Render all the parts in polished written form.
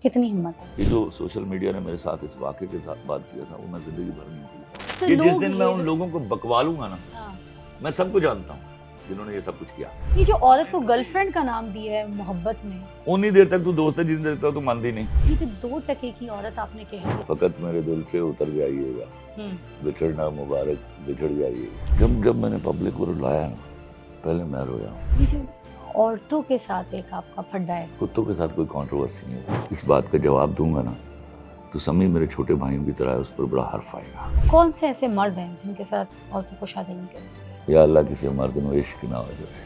کتنی ہمت ہے. یہ جو سوشل میڈیا نے میرے ساتھ اس واقعے کے ساتھ بات کیا تھا وہ میں زندگی بھر نہیں بھولتا. تو کہ جس لوگ دن میں یہ ان لوگوں کو بکوالوں گا نا، ہاں. میں سب کو جانتا ہوں جنہوں نے یہ سب کچھ کیا. یہ جو عورت کو گرل فرینڈ کا نام دیا ہے محبت میں، اتنی دیر تک تو دوست ہے جتنی دیر تک تو مانتی نہیں. یہ جو 2 ٹکے کی عورت آپ نے کہہ دی. فقط میرے دل سے اتر جائیے گا، ہم. بچھڑنا مبارک بچھڑ جائیے. جب میں نے پبلک کو رلایا نا، پہلے میں رویا ہوں. یہ جو عورتوں کے ساتھ ایک آپ کا پھڈا ہے. کتوں کے ساتھ کوئی کانٹروورسی نہیں ہے. اس بات کا جواب دوں گا نا تو سمی میرے چھوٹے بھائیوں کی طرح ہے، اس پر بڑا حرف آئے گا. کون سے ایسے مرد ہیں جن کے ساتھ عورتوں کو شادی نہیں کرنی چاہیے؟ یا اللہ کسی مرد نو عشق نہ ہو جائے،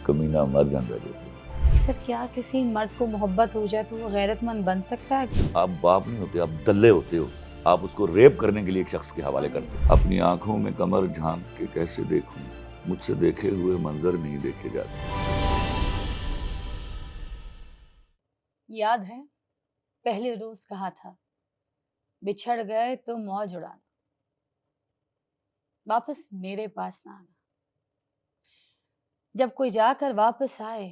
کمینہ مر جاندہ جیسے. سر کیا کسی مرد کو محبت ہو جائے تو وہ غیرت مند بن سکتا ہے؟ آپ باپ نہیں ہوتے، آپ دلے ہوتے ہو. آپ اس کو ریپ کرنے کے لیے ایک شخص کے حوالے کرتے ہو. اپنی آنکھوں میں کمر جھانک کے کیسے دیکھوں، مجھ سے دیکھے ہوئے منظر نہیں دیکھے جاتے. یاد ہے پہلے روز کہا تھا بچھڑ گئے تو موج اڑانا، واپس میرے پاس نہ آنا. جب کوئی جا کر واپس آئے،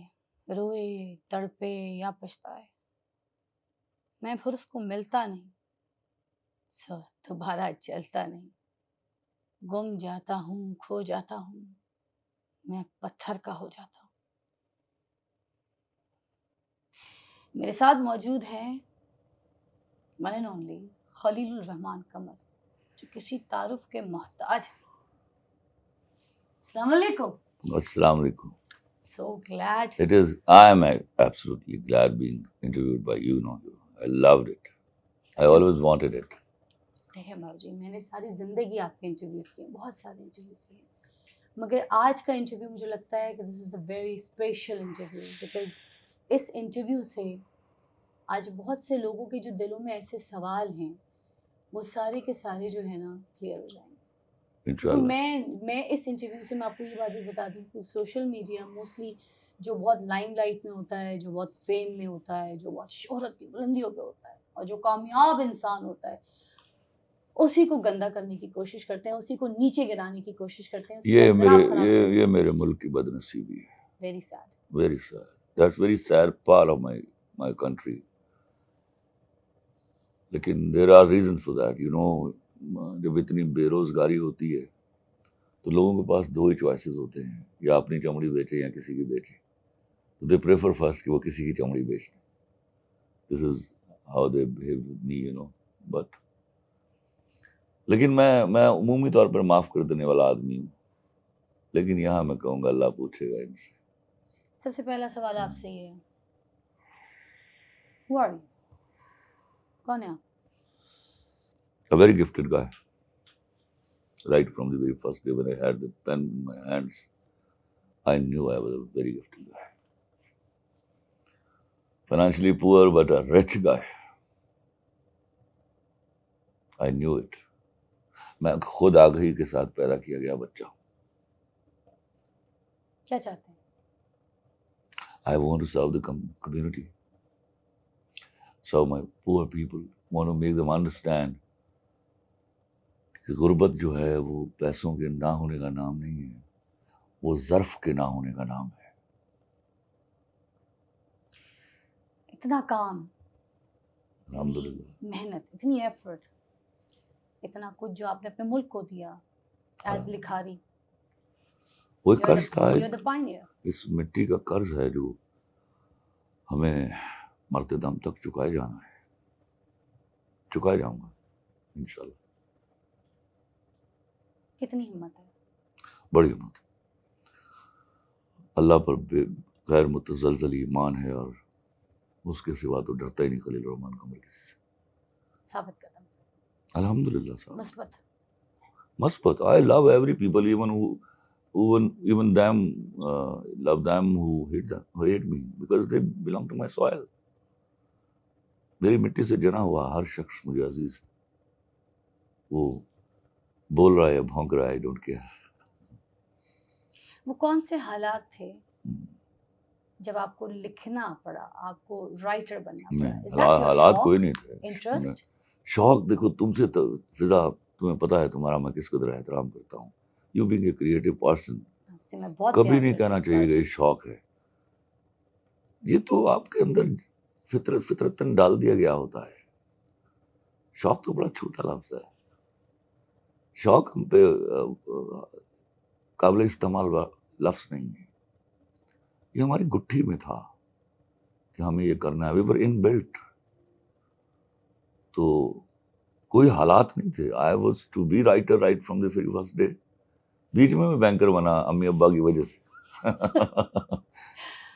روئے تڑپے یا پچھتائے، میں پھر اس کو ملتا نہیں، سو دوبارہ چلتا نہیں. گم جاتا ہوں، کھو جاتا ہوں، میں پتھر کا ہو جاتا ہوں. میرے ساتھ موجود ہیں ون اینڈ اونلی خلیل الرحمان قمر، جو کسی تعارف کے محتاج ہیں. السلام علیکم. السلام علیکم. So glad. I am absolutely glad being interviewed by you. I loved it. I always wanted it. دیکھیں بابو جی، میں نے ساری زندگی آپ کے انٹرویوز کیے، بہت سارے انٹرویوز کیے، مگر آج کا انٹرویو مجھے لگتا ہے کہ this is a very special interview, because اس انٹرویو سے آج بہت سے لوگوں کے جو دلوں میں ایسے سوال ہیں وہ سارے کے سارے جو ہے نا کلیئر ہو جائیں گے. تو انشاءاللہ. میں اس انٹرویو سے میں آپ کو یہ بات بھی بتا دوں کہ سوشل میڈیا موسٹلی جو بہت لائم لائٹ میں ہوتا ہے، جو بہت فیم میں ہوتا ہے، جو بہت شہرت کی بلندیوں پہ ہوتا ہے، اور جو کامیاب انسان ہوتا ہے، اسی کو گندا کرنے کی کوشش کرتے ہیں، اسی کو نیچے گرانے کی کوشش کرتے ہیں. یہ میرے ملک کی بد نصیبی ہے. Very sad. Very sad. That's very sad part of my country. لیکن there are reasons for that. جب اتنی بے روزگاری ہوتی ہے تو لوگوں کے پاس 2 ہی چوائسیز ہوتے ہیں، یا اپنی چمڑی بیچیں یا کسی کی بیچیں. تو دے پریفر فرسٹ کہ وہ کسی کی چمڑی بیچ دیں. This is how they behave with me. But لیکن میں عمومی طور پر معاف کر دینے والا آدمی ہوں، لیکن یہاں میں کہوں گا اللہ پوچھے گا ان سے. سب سے پہلا سوال آپ سے یہ ہے، Who are you? کون ہے آپ؟ A very gifted guy. Right from the very first day when I had the pen in my hands, I knew I was a very gifted guy. Financially poor but a rich guy. I knew it. میں خود آگہی کے ساتھ پیدا کیا گیا بچہ ہوں. کیا چاہتے ہیں؟ I want to serve the community. Serve my poor people. Want to make them understand کہ غربت جو ہے وہ پیسوں کے نہ ہونے کا نام نہیں ہے، وہ ظرف کے نہ ہونے کا نام ہے. اتنا کام، الحمدللہ. محنت، اتنی ایفرٹ، اتنا کچھ جو آپ نے اپنے ملک کو دیا ایز لکھاری. وہ ایک قرض تھا، You're the pioneer. اس مٹی کا قرض ہے جو ہمیں مرتے دم تک چکائے جانا ہے. چکائے جاؤں گا انشاءاللہ. کتنی ہمت ہے؟ بڑی ہمت. اللہ پر غیر متزلزل ایمان ہے، اور اس کے سوا تو ڈرتا ہی نہیں خلیل الرحمان قمر کسی سے. ثابت قدم، الحمدللہ صاحب. مثبت. I love every people, even them, love them who hate me, because they belong to my soil. میری مٹی سے جنا ہوا ہر شخص مجھے عزیز ہے. وہ بول رہا ہے یا بھونک رہا ہے، I don't care. وہ کون سے حالات تھے جب آپ کو لکھنا پڑا، آپ کو رائٹر بننا پڑا؟ حالات کوئی نہیں تھے. انٹرسٹ، شوق دیکھو تم سے تو فضا، تمہیں پتا ہے تمہارا میں کس قدر احترام کرتا ہوں. You being a creative person, کبھی نہیں کہنا چاہیے کہ یہ شوق ہے. یہ تو آپ کے اندر فطرتاً ڈال دیا گیا ہوتا ہے. شوق تو بڑا چھوٹا لفظ ہے. شوق ہم پہ قابل استعمال لفظ نہیں ہے. یہ ہماری گٹھی میں تھا کہ ہمیں یہ کرنا ہے. We were in built. تو کوئی حالات نہیں تھے. I was to be writer right from the very first day. بیچ میں بینکر بنا امی ابا کی وجہ سے.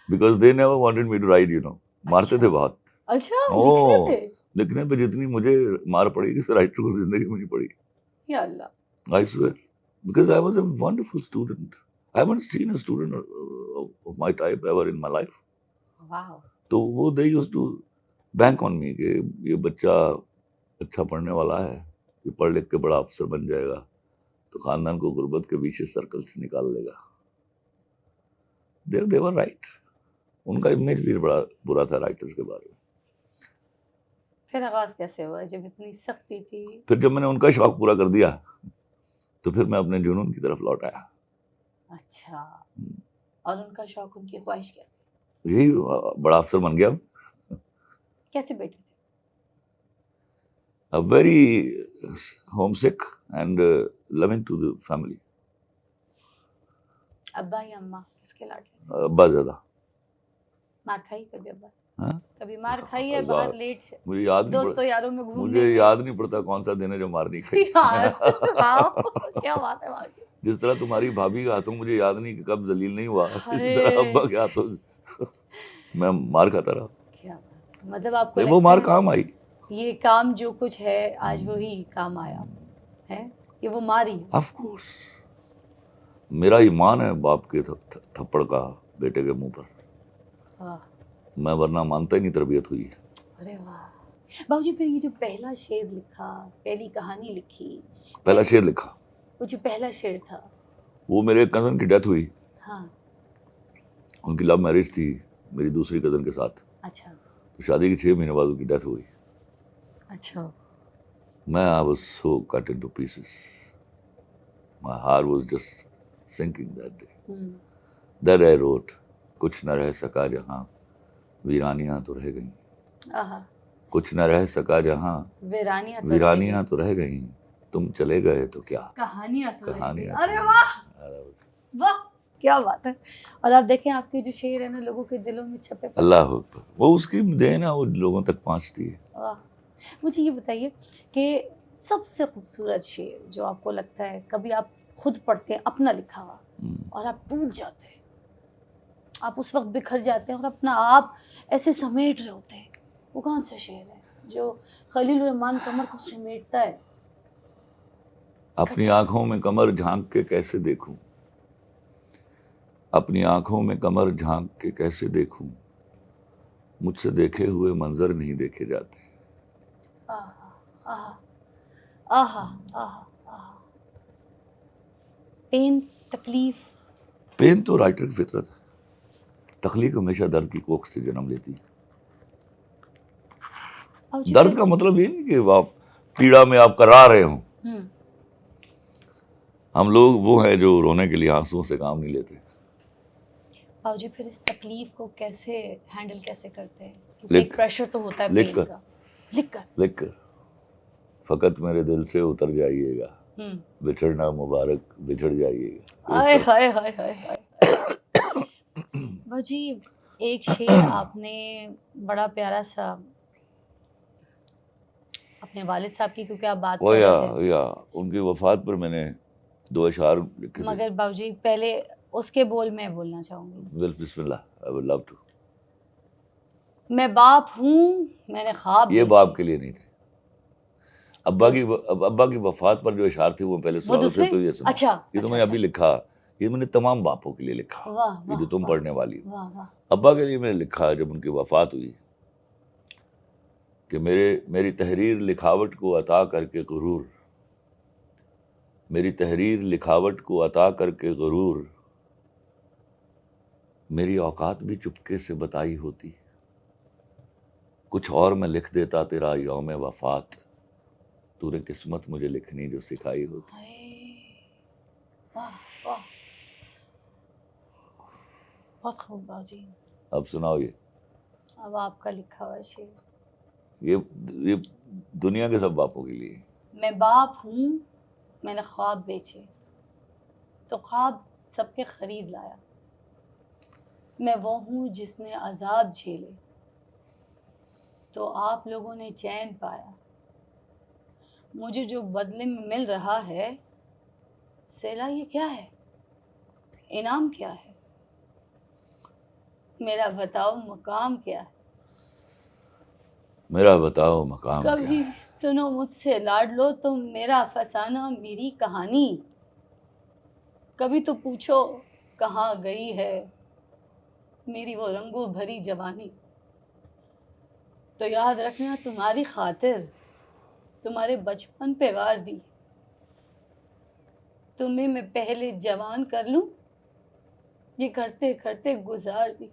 Because they never wanted me to write you know. مارتے تھے بہت. اچھا لکھنے او پہ لکھنے پہ جتنی مجھے مار پڑی کسی رائٹر کو زندگی میں نہیں پڑی. یا اللہ. I swear. Because I was a wonderful student. I haven't seen a student of my type ever in my life. واو. تو وہ they used to bank on me کہ یہ بچہ اچھا پڑھنے والا ہے, یہ پڑھ لکھ کے بڑا افسر بن جائے گا تو خاندان کو غربت کے ویشے سرکل سے نکال لے گا. They were right. ان کا امیج بھی بڑا برا تھا رائٹرز کے بارے میں. پھر آغاز کیسے ہوا جب اتنی سختی تھی؟ پھر جب میں نے ان کا شوق پورا کر دیا تو پھر میں اپنے جنون کی طرف لوٹ آیا. اچھا. اور ان کا شوق, ان کی خواہش کیا تھی؟ یہی بڑا افسر بن گیا. کیسے بیٹے تھے؟ Very homesick and loving to the family. ابا یا اماں کس کے لاڈلے تھے؟ ابا زیادہ. مار کھائی کبھی ابا سے؟ ہاں؟ کبھی مار کھائی ہے باہر لیٹ سے مجھے یاد نہیں دوستوں یاروں میں پڑتا. گھومنے مجھے میں؟ یاد نہیں پڑتا کون سا دن ہے جو مار نہیں کھائی. یار واو کیا بات ہے باجی. جس طرح تمہاری بھابھی کے ہاتھوں مجھے یاد نہیں کہ کب ذلیل نہیں ہوا, اس طرح ابا کے ہاتھوں میں مار کھاتا رہا. کیا بات. مطلب آپ کو وہ مار لگتا ہے کام آئی. یہ کام جو کچھ ہے آج وہی کام آیا ہے, یہ وہ ماری ہے. آف کورس میرا ایمان ہے باپ کے تھپڑ کا بیٹے کے منہ پر. واہ. میں ورنہ مانتا ہی نہیں تربیت ہوئی. ارے واہ. باجی پھر یہ جو پہلا شعر لکھا, پہلی کہانی لکھی, پہلا شعر لکھا, وہ جو پہلا شعر تھا وہ میرے کزن کی ڈیتھ ہوئی. ہاں. ان کی لو میرج تھی میری دوسری کزن کے ساتھ. اچھا تو شادی کے 6 مہینے بعد ان کی ڈیتھ ہوئی. اچھا. میں I was so cut into pieces. My heart was just sinking that day. That I wrote. کچھ نہ رہ سکا جہاں ویرانیاں تو رہ گئیں. آہا. کچھ نہ رہ سکا جہاں ویرانیاں تو رہ گئیں. تم چلے گئے تو کیا کہانیاں تو رہ گئیں. کہانیاں. ارے واہ واہ کیا بات ہے. اور آپ دیکھیں آپ کے جو شعر ہیں نا لوگوں کے دلوں میں چھپے. اللہ اکبر. وہ اس کی دین ہے, وہ لوگوں تک پہنچتی ہے. واہ. مجھے یہ بتائیے کہ سب سے خوبصورت شعر جو آپ کو لگتا ہے کبھی آپ خود پڑھتے ہیں اپنا لکھا ہوا اور آپ ٹوٹ جاتے ہیں, آپ اس وقت بکھر جاتے ہیں اور اپنا آپ ایسے سمیٹ رہے ہوتے ہیں, وہ کون سا شعر ہے جو خلیل الرحمن قمر کو سمیٹتا ہے؟ اپنی آنکھوں میں کمر جھانک کے کیسے دیکھوں, اپنی آنکھوں میں کمر جھانک کے کیسے دیکھوں, مجھ سے دیکھے ہوئے منظر نہیں دیکھے جاتے. آہا آہا آہا آہا. پین, تکلیف. پین تو رائٹر کی فطرت ہے. تخلیق ہمیشہ درد کی کوکھ سے جنم لیتی ہے. درد کا مطلب یہ نہیں کہ آپ پیڑا میں آپ کرا رہے ہوں. ہم لوگ وہ ہیں جو رونے کے لیے آنسوؤں سے کام نہیں لیتے. باؤ جی پھر اس تکلیف کو کیسے ہینڈل کیسے کرتے ہیں؟ کیونکہ ایک پریشر تو ہوتا ہے پین کا. لکھ کر فقط میرے دل سے اتر جائیے گا, بچھڑنا مبارک بچھڑ جائیے گا. ہائے ہائے ہائے ہائے ہائے. باؤ جی ایک شعر آپ نے بڑا پیارا سا اپنے والد صاحب کی, کیونکہ آپ بات کر رہے تھے, یا ان کی وفات پر میں نے 2 اشعار لکھے. مگر باؤ جی پہلے اس کے بول میں بولنا چاہوں گی. بسم اللہ. I would love to. میں باپ ہوں میں نے خواب یہ باپ کے لیے نہیں تھے. ابا کی وفات پر جو اشعار تھے وہ پہلے سنا تھے تو یہ سنا. اچھا یہ تو میں ابھی لکھا, یہ میں نے تمام باپوں کے لیے لکھا. یہ جو تم پڑھنے والی ہو ابا کے لیے میں نے لکھا جب ان کی وفات ہوئی کہ میری تحریر لکھاوٹ کو عطا کر کے غرور, میری تحریر لکھاوٹ کو عطا کر کے غرور, میری اوقات بھی چپکے سے بتائی ہوتی, کچھ اور میں لکھ دیتا تیرا یوم وفات, تو نے قسمت مجھے لکھنی جو سکھائی ہوتی. بہت خوب باؤ جی. اب سناؤ یہ اب آپ کا لکھا ہوا شعر. یہ دنیا کے سب باپوں کے لیے. میں باپ ہوں، میں نے خواب بیچے تو خواب سب کے خرید لایا. میں وہ ہوں جس نے عذاب جھیلے تو آپ لوگوں نے چین پایا. مجھے جو بدلے میں مل رہا ہے صلہ یہ کیا ہے، انعام کیا ہے، میرا بتاؤ مقام کیا ہے. میرا بتاؤ مقام کیا کبھی ہے. سنو مجھ سے لاڈ لو تم میرا فسانہ میری کہانی. کبھی تو پوچھو کہاں گئی ہے میری وہ رنگوں بھری جوانی. تو یاد رکھنا تمہاری خاطر تمہارے بچپن پہ وار دی. تمہیں میں پہلے جوان کر لوں یہ کرتے کرتے گزار دی.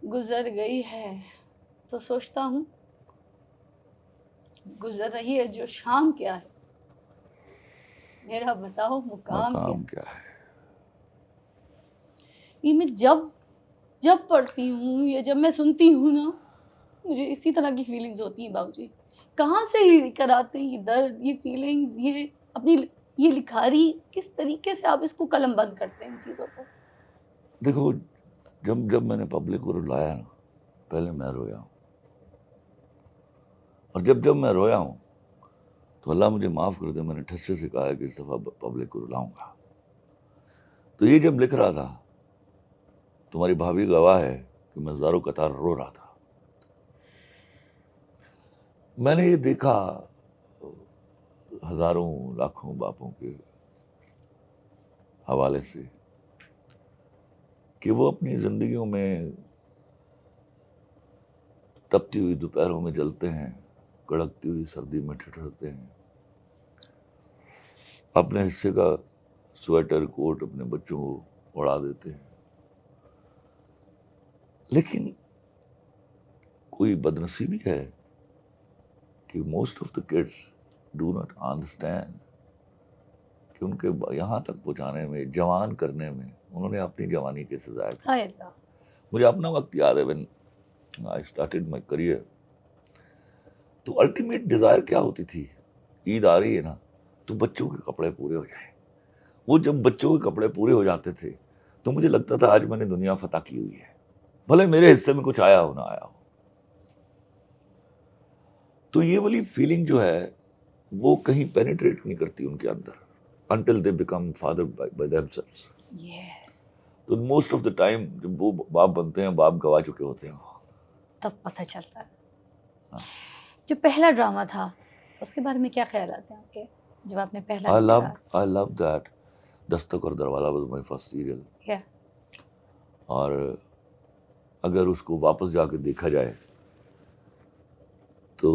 گزر گئی ہے تو سوچتا ہوں گزر رہی ہے جو شام کیا ہے، میرا بتاؤ مقام کیا. مقام کیا ہے. یہ میں جب پڑھتی ہوں یا جب میں سنتی ہوں نا مجھے اسی طرح کی فیلنگز ہوتی ہیں. باؤ جی کہاں سے یہ کر آتے ہیں، یہ درد، یہ فیلنگز، یہ اپنی یہ لکھاری، کس طریقے سے آپ اس کو قلم بند کرتے ہیں ان چیزوں کو. دیکھو جب میں نے پبلک کو رلایا نا پہلے میں رویا ہوں، اور جب میں رویا ہوں تو اللہ مجھے معاف کر دے میں نے ٹھسے سے کہا ہے کہ اس دفعہ پبلک کو رلاؤں گا. تو یہ جب لکھ رہا تھا تمہاری بھابھی گواہ ہے کہ میں زاروں قطار رو رہا تھا. میں نے یہ دیکھا ہزاروں لاکھوں باپوں کے حوالے سے کہ وہ اپنی زندگیوں میں تپتی ہوئی دوپہروں میں جلتے ہیں، کڑکتی ہوئی سردی میں ٹھٹھرتے ہیں، اپنے حصے کا سویٹر کوٹ اپنے بچوں کو اڑا دیتے ہیں. لیکن کوئی بدنصیبی ہے کہ most of the kids do not understand کہ ان کے یہاں تک پہنچانے میں، جوان کرنے میں انہوں نے اپنی جوانی کے سزائے کی. ہائے اللہ. مجھے اپنا وقت یاد ہے when I started my career تو الٹیمیٹ ڈیزائر کیا ہوتی تھی، عید آ رہی ہے نا تو بچوں کے کپڑے پورے ہو جائیں. وہ جب بچوں کے کپڑے پورے ہو جاتے تھے تو مجھے لگتا تھا آج میں نے دنیا فتح کی ہوئی ہے، بھلے میرے حصے میں کچھ آیا ہو نہ آیا ہو. تو یہ والی فیلنگ جو ہے وہ کہیں پینیٹریٹ نہیں کرتی ان کے اندر until they become father by themselves. یس. تو موسٹ آف دا ٹائم جب وہ باپ بنتے ہیں باپ گوا چکے ہوتے ہیں. تب پتہ چلتا ہے. جو پہلا ڈرامہ تھا اس کے بارے میں کیا خیالات ہیں آپ کے جب آپ نے پہلا I love that. دستک اور دروازہ was my first serial. Yeah. اور اگر اس کو واپس جا کے دیکھا جائے تو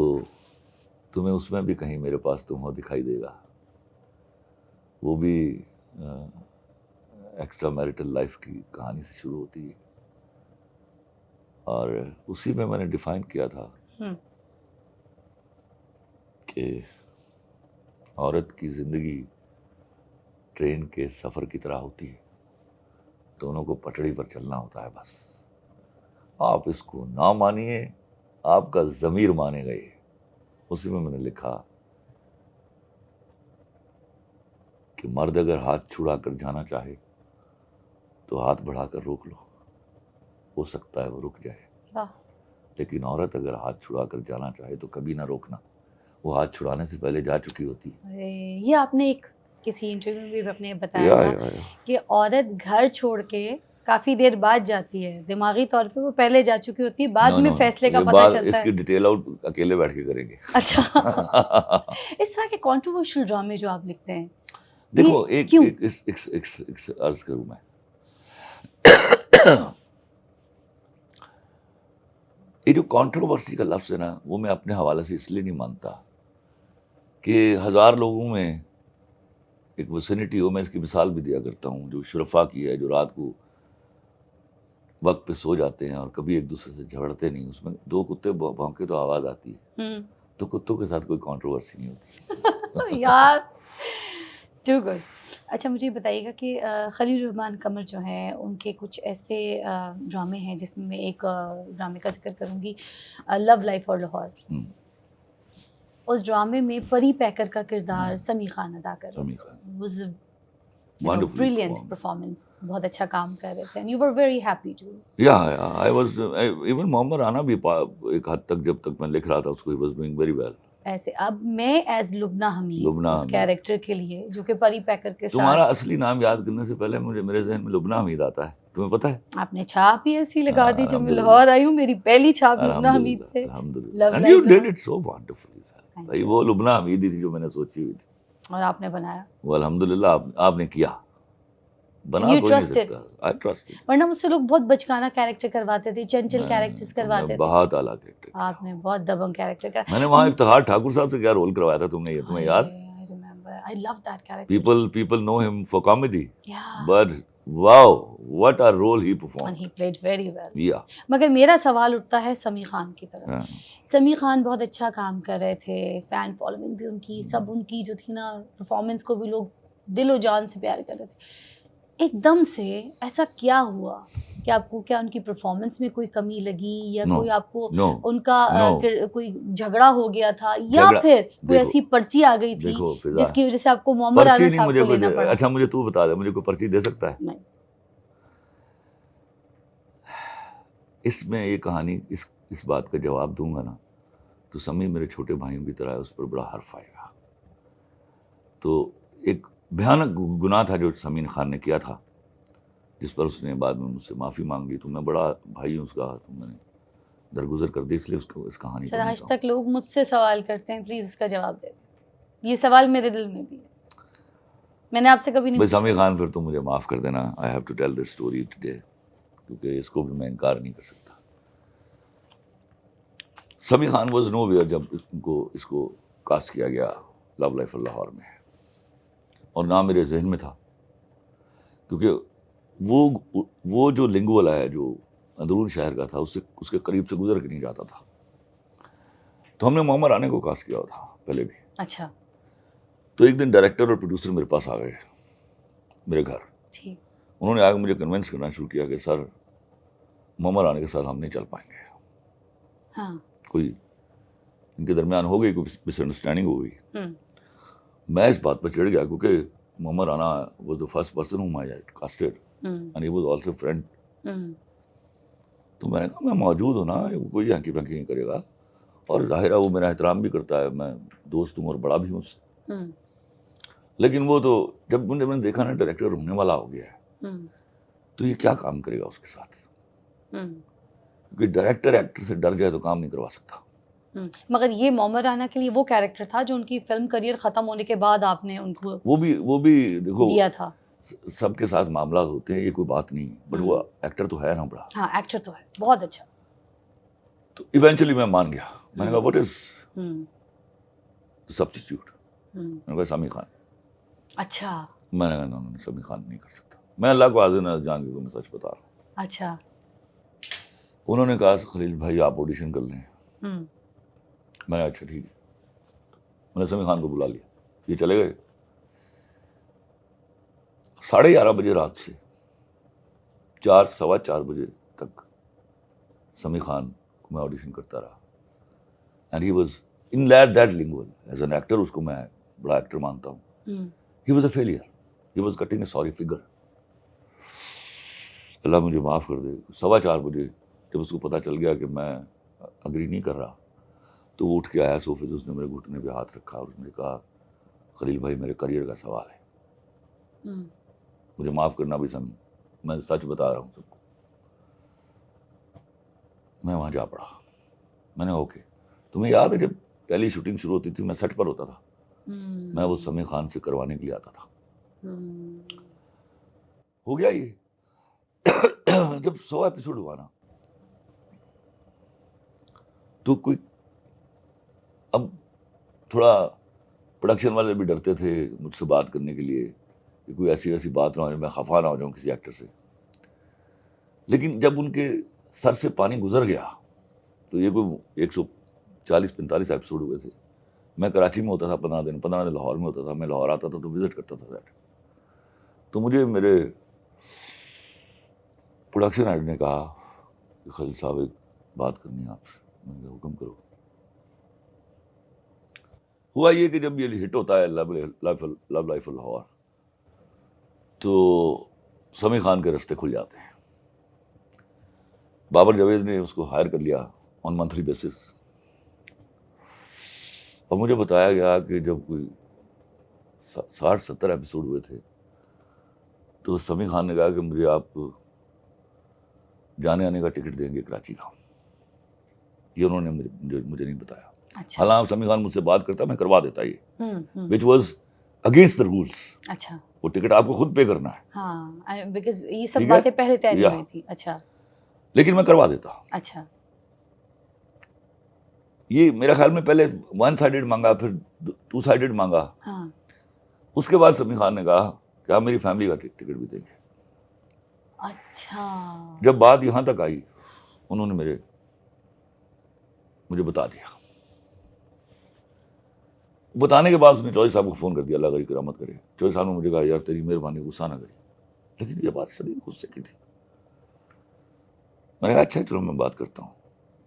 تمہیں اس میں بھی کہیں میرے پاس تم ہو دکھائی دے گا. وہ بھی ایکسٹرا میریٹل لائف کی کہانی سے شروع ہوتی ہے، اور اسی میں نے ڈیفائن کیا تھا کہ عورت کی زندگی ٹرین کے سفر کی طرح ہوتی ہے، دونوں کو پٹڑی پر چلنا ہوتا ہے. بس آپ اس کو نہ مانیے، آپ کا ضمیر مانے گئے. اسی میں نے لکھا کہ مرد اگر ہاتھ چھڑا کر جانا چاہے تو ہاتھ بڑھا کر روک لو، ہو سکتا ہے وہ رک جائے. لیکن عورت اگر ہاتھ چھڑا کر جانا چاہے تو کبھی نہ روکنا، وہ ہاتھ چھڑانے سے پہلے جا چکی ہوتی ہے. یہ آپ نے ایک کسی انٹرویو میں بھی اپنے بتایا تھا کہ عورت گھر چھوڑ کے کافی دیر بعد جاتی ہے، دماغی طور پہ وہ پہلے جا چکی ہوتی ہے، بعد میں فیصلے کا پتہ چلتا ہے. اس کی ڈیٹیل آؤٹ اکیلے بیٹھ کے کریں گے. اچھا. اس طرح کے کنٹروورشل ڈرامے جو آپ لکھتے ہیں، دیکھو ایک عرض کروں میں، یہ جو کنٹروورسی کا لفظ ہے نا وہ میں اپنے حوالے سے اس لیے نہیں مانتا کہ 1000 لوگوں میں ایک وسینٹی ہو. میں اس کی مثال بھی دیا کرتا ہوں جو شرفا کی ہے، جو رات کو وقت پہ سو جاتے ہیں اور کبھی ایک دوسرے سے جھگڑتے نہیں. اس میں 2 کتے بھونکے تو آواز آتی ہے، تو کتوں کے ساتھ کوئی کنٹروورسی نہیں ہوتی. یار ٹو گڈ. اچھا مجھے یہ بتائیے گا کہ خلیل الرحمان قمر جو ہیں ان کے کچھ ایسے ڈرامے ہیں جس میں ایک ڈرامے کا ذکر کروں گی، لو لائف اور لاہور. ہم، اس ڈرامے میں پری پیکر کا کردار سمیع خان ادا کر رہے سمیع تھے. Khan was wonderfully brilliant performed. Performance, بہت اچھا کام کر رہے تھے. And you were very happy too. Yeah, I was even Muhammad Rana بھی ایک حد تک جب تک میں لکھ رہا تھا اس کو he was doing very well. ایسے اب میں ایز لبنہ حمید لبنہ اس حمید. کیریکٹر کے لیے جو کہ پری پیکر کے تمہارا ساتھ اصلی نام یاد کرنے سے پہلے مجھے میرے ذہن میں لبنہ حمید آتا ہے، تمہیں پتہ ہے؟ آپ نے چھاپ ہی ایسی لگا دی. جب میں الحمدللہ لاہور آئی ہوں میری پہلی چھاپ لبنہ حمید سے. الحمدللہ Love and Life you did میں. it so wonderfully. بھائی وہ لبنہ حمید ہی تھی جو میں نے سوچی ہوئی تھی، اور آپ نے بنایا. وہ الحمدللہ آپ نے کیا. بنا You کوئی نہیں trusted. سکتا. I trusted. ورنہ مجھ سے لوگ بہت بچکانا کیریکٹر کرواتے تھے، چنچل کیریکٹرز کرواتے تھے. بہت اعلیٰ کریکٹر. آپ نے بہت دبنگ کیریکٹر کرا. میں نے وہاں افتخار ٹھاکر صاحب سے کیا رول کروایا تھا تم نے، یہ تمہیں یاد؟ I remember. I love that character. People know him for comedy, Yeah. but wow, what a role he And performed. he played very well. Yeah. مگر میرا سوال اٹھتا ہے سمیع خان کی طرف. ہاں. سمیع خان بہت اچھا کام کر رہے تھے، فین فالوئنگ بھی ان کی، سب ان کی جو تھی نا پرفارمنس کو بھی لوگ دل و جان سے پیار کر رہے تھے. ایک دم سے ایسا کیا ہوا کہ آپ کو کیا ان کی پرفارمنس میں کوئی کمی لگی یا No. کوئی آپ کو No. ان کا No. کوئی جھگڑا ہو گیا تھا یا جھگڑا- پھر کوئی دیکھو- ایسی پرچی آ گئی تھی دیکھو فضا، جس کی وجہ سے آپ کو محمد پرچی رانا نہیں صاحب مجھے کو لینا پڑا؟ اچھا مجھے تو بتا دے، مجھے کوئی پرچی دے سکتا ہے؟ نہیں. اس میں یہ کہانی اس بات کا جواب دوں گا نا تو سمیع میرے چھوٹے بھائیوں کی طرح ہے، اس پر بڑا حرف آئے گا. تو ایک بھیانک گناہ تھا جو سمیع خان نے کیا تھا، جس پر اس نے بعد میں مجھ سے معافی مانگ لی. تو میں بڑا بھائی ہوں اس کا، تو میں نے درگزر کر دی، اس لیے اس کو اس کہانی کو سر آج نہیں کہا. تک لوگ مجھ سے سوال کرتے ہیں، پلیز اس کا جواب دے دیں. یہ سوال میرے دل میں بھی ہے، میں نے آپ سے کبھی نہیں بھائی پوچھا. سمیع خان پھر تو مجھے معاف کر دینا. I have to tell this story today, کیونکہ اس کو بھی میں انکار نہیں کر سکتا. Sami Khan was nowhere جب اس کو کاسٹ کیا گیا لو لائف لاہور میں، اور نہ میرے ذہن میں تھا، کیونکہ وہ جو لنگول ہے جو اندرون شہر کا تھا، اس کے قریب سے گزر کے نہیں جاتا تھا. تو ہم نے محمد رانے کو کاسٹ کیا تھا پہلے بھی. اچھا تو ایک دن ڈائریکٹر اور پروڈیوسر میرے پاس آ گئے میرے گھر. ٹھیک. انہوں نے آ کے مجھے کنونس کرنا شروع کیا کہ سر محمد رانے کے ساتھ ہم نہیں چل پائیں گے. ہاں. کوئی ان کے درمیان ہو گئی، کوئی مس انڈرسٹینڈنگ ہو گئی. ہوں. میں اس بات پر چڑھ گیا کیونکہ Muhammad Rana was the first person whom I casted and he was also friend. تو میں نے کہا میں موجود ہوں نا، کوئی ہنکی پھنکی نہیں کرے گا، اور ظاہر ہے وہ میرا احترام بھی کرتا ہے، میں دوست ہوں اور بڑا بھی ہوں اس سے. لیکن وہ تو جب میں نے دیکھا نا ڈائریکٹر ہونے والا ہو گیا ہے تو یہ کیا کام کرے گا اس کے ساتھ، کیونکہ ڈائریکٹر ایکٹر سے ڈر جائے تو کام نہیں کروا سکتا. مگر یہ محمد رانا کے لیے وہ کیریکٹر تھا جو ان کی فلم کریئر ختم ہونے کے بعد آپ نے ان کو وہ بھی دیکھو دیا تھا. سب کے ساتھ معاملات ہوتے ہیں، یہ کوئی بات نہیں، بٹ وہ ایکٹر تو ہے نا بڑا. ہاں ایکٹر تو ہے بہت اچھا. تو ایونچولی میں مان گیا. میں نے کہا واٹ از سبسٹیٹیوٹ؟ میں نے کہا سمیع خان. اچھا. میں نے کہا سمیع خان نہیں کر سکتا. میں اللہ کو حاضر نہ جان کے میں سچ بتا رہا ہوں. اچھا. انہوں نے کہا خلیل بھائی آپ آڈیشن کر لیں. میں نے اچھا ٹھیک ہے. میں نے سمیع خان کو بلا لیا، یہ چلے گئے. 11:30 بجے رات سے 4 سوا 4 بجے تک سمیع خان کو میں آڈیشن کرتا رہا. And he was in that Langool as an actor, اس کو میں بڑا ایکٹر مانتا ہوں. He was a failure, he was cutting a sorry figure. اللہ مجھے معاف کر دے. 4:15 بجے جب اس کو پتہ چل گیا کہ میں اگری نہیں کر رہا تو وہ اٹھ کے آیا صوفے سے، اس نے میرے گھٹنے پہ ہاتھ رکھا اور اس نے کہا خلیل بھائی میرے کریئر کا سوال ہے، مجھے معاف کرنا بھی سمیع، میں سچ بتا رہا ہوں سب کو. میں وہاں جا پڑا. میں نے اوکے. تمہیں یاد ہے جب پہلی شوٹنگ شروع ہوتی تھی میں سیٹ پر ہوتا تھا، میں وہ سمیع خان سے کروانے کے لیے آتا تھا. ہو گیا یہ. جب 100 ایپیسوڈ ہوا نا تو کوئی اب تھوڑا پروڈکشن والے بھی ڈرتے تھے مجھ سے بات کرنے کے لیے کہ کوئی ایسی ویسی بات نہ ہو جائے، میں خفا نہ ہو جاؤں کسی ایکٹر سے. لیکن جب ان کے سر سے پانی گزر گیا تو یہ کوئی 140-45 ایپیسوڈ ہوئے تھے. میں کراچی میں ہوتا تھا 15 دن لاہور میں ہوتا تھا. میں لاہور آتا تھا تو وزٹ کرتا تھا سیٹ. تو مجھے میرے پروڈکشن ہیڈ نے کہا کہ خلیل صاحب ایک بات کرنی ہے آپ سے. میں نے کہا حکم کرو. ہوا یہ کہ جب یہ ہٹ ہوتا ہے لو لائف لاہور تو سمیع خان کے رستے کھل جاتے ہیں. بابر جاوید نے اس کو ہائر کر لیا آن منتھلی بیسس. اور مجھے بتایا گیا کہ جب کوئی 60-70 ایپیسوڈ ہوئے تھے تو سمیع خان نے کہا کہ مجھے آپ جانے آنے کا ٹکٹ دیں گے کراچی کا. یہ انہوں نے مجھے نہیں بتایا. اچھا. حالانکہ سمیع خان مجھ سے بات کرتا میں کروا دیتا یہ ہوں which was against the rules. اچھا. وہ ٹکٹ آپ کو خود پے کرنا ہے. ہاں بیکاز یہ سب ٹھیک ہے؟ باتیں پہلے طے نہیں یا. ہوئی تھی. اچھا لیکن میں کروا دیتا. اچھا. یہ میرا خیال میں پہلے 1 سائڈڈ مانگا پھر 2 سائڈڈ مانگا. ہاں اس کے بعد سمیع خان نے کہا کہ آپ میری فیملی کا ٹکٹ بھی دیں گے. اچھا. جب بات یہاں تک آئی انہوں نے مجھے بتا دیا. بتانے کے بعد اس نے چوہدری صاحب کو فون کر دیا. اللہ کی کرامت کرے. چوہدری صاحب نے مجھے کہا یار تیری مہربانی غصہ نہ کری. لیکن یہ بات شدید غصے کی تھی. میں نے کہا اچھا چلو میں بات کرتا ہوں.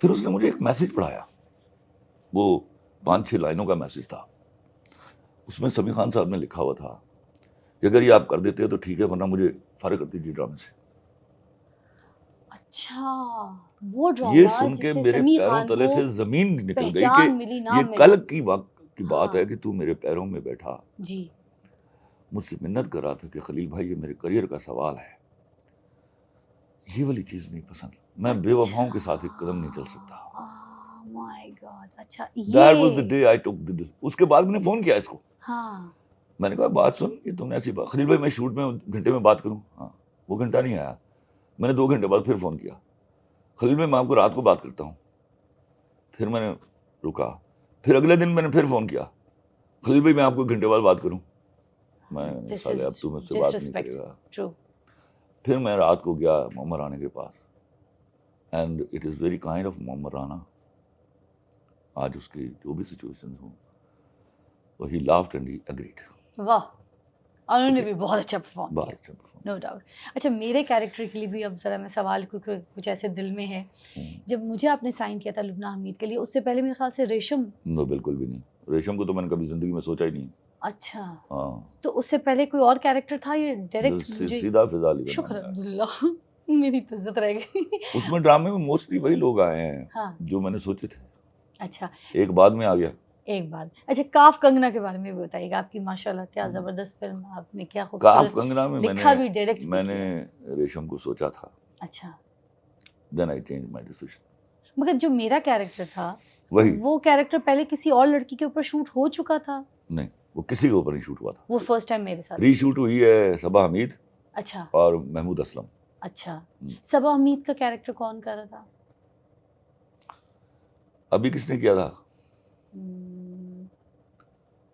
پھر اس نے مجھے ایک میسج پڑھایا. وہ 5-6 لائنوں کا میسج تھا. اس میں سمیع خان صاحب نے لکھا ہوا تھا کہ اگر یہ آپ کر دیتے ہیں تو ٹھیک ہے ورنہ مجھے فارغ کر دیجیے ڈرامے سے. اچھا وہ ڈرامہ یہ سن کے جس سے میرے سمیع پیروں خان تلے کو سے زمین نکل گئی پہچان ملی کہ نہ یہ ملی. کل کی وقت کی بات ہاں. ہے کہ تو میرے پیروں میں بیٹھا جی مجھ سے منت کر رہا تھا کہ خلیل بھائی یہ میرے کریئر کا سوال ہے. یہ والی چیز نہیں پسند. میں بے وفاؤں کے ساتھ ایک قدم نہیں چل سکتا. مائی گاڈ. اچھا That was the یہ day I took the. اس کے بعد میں نے فون کیا اس کو. ہاں میں نے کہا بات سن کہ تم نے ایسی بات. خلیل بھائی میں شوٹ میں گھنٹے میں بات کروں. ہاں وہ گھنٹہ نہیں آیا. میں نے 2 گھنٹے بعد پھر فون کیا. خلیل بھائی میں آپ کو رات کو بات کرتا ہوں. پھر میں نے رکا. پھر اگلے دن میں نے پھر فون کیا. خلیل بھائی میں آپ کو 1 گھنٹے بعد بات کروں. میں سالے اب تو مجھ سے بات نہیں کرے گا. ٹرو. پھر میں رات کو گیا محمد رانا کے پاس. And it is very kind of Muhammad Rana. آج اس کی جو بھی سچویشن ہوں he laughed and he agreed. واہ. انہوں نے بھی بہت اچھا پرفارم بہت کیا. اچھا perform. No doubt. اچھا میرے کیریکٹر کے لیے بھی اب ذرا میں سوال کچھ ایسے دل میں ہے. جب مجھے آپ نے سائن کیا تھا لبنہ حمید کے لیے اس سے پہلے میرے خیال سے ریشم. نو بالکل بھی نہیں. ریشم کو تو میں نے کبھی زندگی میں سوچا ہی نہیں. اچھا ہاں تو اس سے پہلے کوئی اور کیریکٹر تھا یہ ڈائریکٹ مجھے. سیدھا فضا علی کا شکر نام ہے. الحمدللہ میری تو عزت رہ گئی. اس میں ڈرامے میں موسٹلی وہی لوگ آئے ہیں ہاں جو میں نے سوچے تھے. اچھا ایک بعد میں آ گیا. ایک بات. اچھا کاف کنگنا کے بارے میں بھی بتائیے گا. آپ کی ماشاءاللہ کیا زبردست فلم. آپ نے کیا کاف خوبصورت کنگنا میں لکھا بھی ڈائریکٹ میں بھی نے کیا. ریشم کو سوچا تھا. اچھا دین آئی چینج مائی ڈیسیژن. مگر جو میرا کیریکٹر تھا وہی وہ کیریکٹر پہلے کسی اور لڑکی کے اوپر شوٹ ہو چکا تھا. نہیں وہ کسی کے اوپر نہیں شوٹ ہوا تھا. وہ فرسٹ ٹائم میرے ساتھ. ری شوٹ ہوئی ہے صبا حمید اچھا اور محمود اسلم. اچھا. صبا حمید کا کیریکٹر کون کر رہا تھا؟ ابھی کس نے کیا تھا؟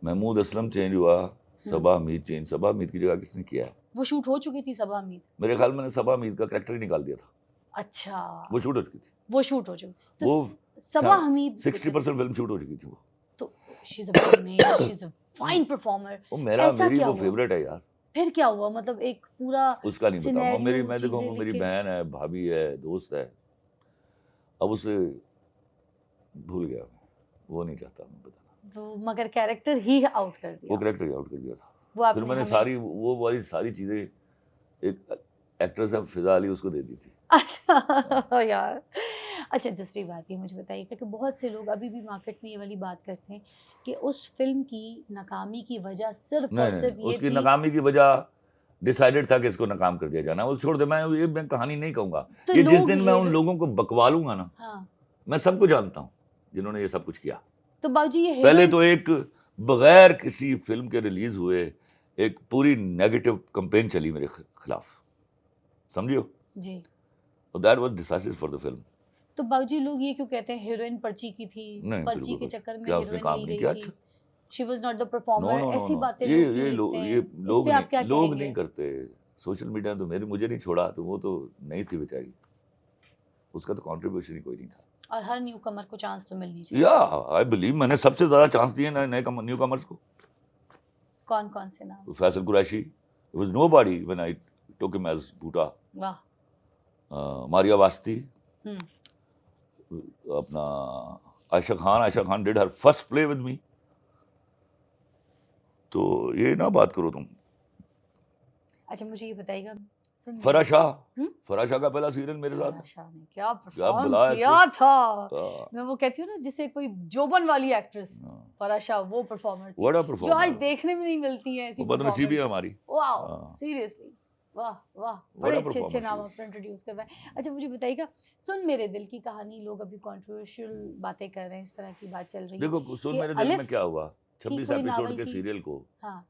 محمود اسلم چینج ہوا. صبا حمید چینج. صبا حمید کی جگہ کس نے کیا ہے؟ وہ شوٹ ہو چکی تھی صبا حمید. میرے خیال میں نے صبا حمید کا کریکٹر ہی نکال دیا تھا. اچھا وہ شوٹ ہو چکی تھی. وہ شوٹ ہو چکی. وہ تو صبا حمید 60% فلم شوٹ ہو چکی تھی. وہ تو she is a big name. She is a fine performer. وہ ایسا میری کیا وہ ہوا؟ فیوریٹ ہے یار. پھر کیا ہوا؟ مطلب ایک پورا اس کا نہیں بتاؤں گا. سینیریو میں دیکھوں چیزیں میری لکھ کے. بہن ہے, بھابھی ہے, دوست ہے. اب اسے بھول گیا. وہ نہیں چاہتا میں بتانا. وہ مگر کیریکٹر ہی آؤٹ کر دیا. وہ کریکٹر ہی آؤٹ کر دیا تھا. وہ آپ پھر میں نے ہمیں- ساری وہ والی ساری چیزیں ایک ایکٹریس ہے فضا علی اس کو دے دی تھی. اچھا یار. اچھا دوسری بات یہ مجھے بتائیے کہ بہت سے لوگ ابھی بھی مارکیٹ میں یہ والی بات کرتے ہیں کہ اس فلم کی ناکامی کی وجہ صرف اور نہیں صرف نہیں یہ اس کی تھی. ناکامی کی وجہ ڈیسائیڈڈ تھا کہ اس کو ناکام کر دیا جانا. وہ چھوڑ دے. میں کہانی نہیں کہوں گا. تو یہ جس لوگ دن میں ان ہیرو- لوگوں کو بکوالوں گا نا, ہاں میں سب کو جانتا ہوں جنہوں نے یہ سب کچھ کیا. تو باوجی یہ پہلے ہیروئن تو ایک بغیر کسی فلم کے ریلیز ہوئے ایک پوری نیگیٹو کمپین چلی میرے خلاف, سمجھو. جی that was decisive for the film. تو باوجی لوگ یہ کیوں کہتے ہیں ہیروئن پرچی کی تھی, نہیں, پرچی بالکل. کے چکر میں کیا اس نے ہیروئن کام لی نہیں گئی کیا؟ تھی, اچھا she was not the no performer. No ایسی نو باتیں لوگ کیوں لکھتے ہیں؟ اس پہ آپ کیا لوگ کہیں گے؟ نہیں کرتے. سوشل میڈیا تو مجھے نہیں چھوڑا تو وہ تو نہیں تھی بیچاری. اس کا تو کنٹریبیوشن ہی کوئی نہیں تھا. اور ہر نیو کمر کو چانس تو ملنی چاہیے. یا آئی بلیو میں نے سب سے زیادہ چانس دیے نئے نیو کمرس کو. کون کون سے نام؟ Faisal Qureshi was nobody when I took him as بھوٹا. واہ. ماریا واسطی, ہم. اپنا Ayesha Khan did her first play with me. تو یہ نہ بات کرو تم. اچھا مجھے یہ بتائیے گا, فرح شاہ کا پہلا سیریل میرے ساتھ. نے کیا کیا پرفارم بلا کیا تھا. ہاں. میں وہ کہتی ہوں نا جسے کوئی جوبن والی ایکٹریس فرح شاہ, وہ پرفارمر تھی بڑا جو آج پرفارمر, دیکھنے میں نہیں ملتی ہیں ایسی وہ بدنصیبی ہے ہماری. واو سیریسلی واہ واہ, بڑے بڑا اچھے اچھے performance نام ہے. آپ نے انٹروڈیوس کروائے. اچھا مجھے بتائیے گا, سن میرے دل کی کہانی, لوگ ابھی کنٹروورشل باتیں کر رہے ہیں, اس طرح کی بات چل رہی ہے. دیکھو سن یہ میرے دل میں الف کیا ہوا, کی 26 کوئی ایپیسوڈ ناول کے کی. سیریل کو ہاں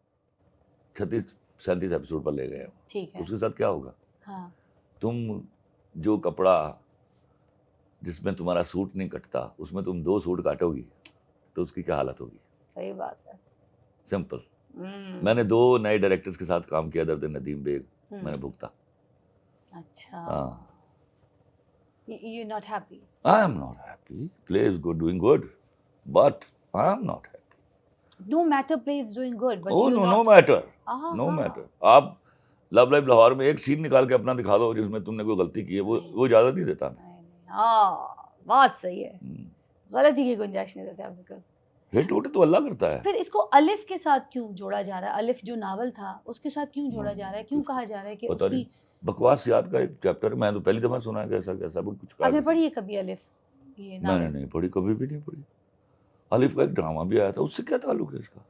37 ایپیسوڈ پر لے گئے. ٹھیک ہے. اس کے ساتھ کیا ہوگا, ہاں تم جو کپڑا جس میں تمہارا سوٹ نہیں کٹتا اس میں تم 2 سوٹ کاٹو گی تو اس کی کیا حالت ہوگی. صحیح بات ہے. سمپل. میں نے 2 نئے ڈائریکٹرز کے ساتھ کام کیا, درد ندیم بیگ میں نے بھگتا. اچھا ہاں. you're not happy. I am not happy. Play is good, doing good, but I am not happy. No matter play is doing good, but Oh you're no, not. no matter, aha. no matter. آپ لو life Lahore میں ایک سین نکال کے اپنا دکھا دو جس میں تم نے کوئی غلطی کی ہے, وہ اجازت نہیں دیتا. ہاں بات صحیح ہے, غلطی کی گنجائش نہیں دیتے آپ بالکل. ہٹ اٹھ تو اللہ کرتا ہے. پھر اس کو الف کے ساتھ کیوں جوڑا جا رہا ہے, الف جو ناول تھا اس کے ساتھ کیوں جوڑا جا رہا ہے, کیوں کہا جا رہا ہے کہ اس پتہ کی. نہیں, بکواسیات کا ایک چیپٹر میں تو پہلی دفعہ سنا ہے کہ ایسا کیسا کچھ کہا. آپ نے پڑھی ہے کبھی الف یہ میں نے ناول؟ نہیں پڑھی, کبھی بھی نہیں پڑھی. الف کا ایک ڈرامہ بھی آیا تھا, اس سے کیا تعلق ہے اس کا.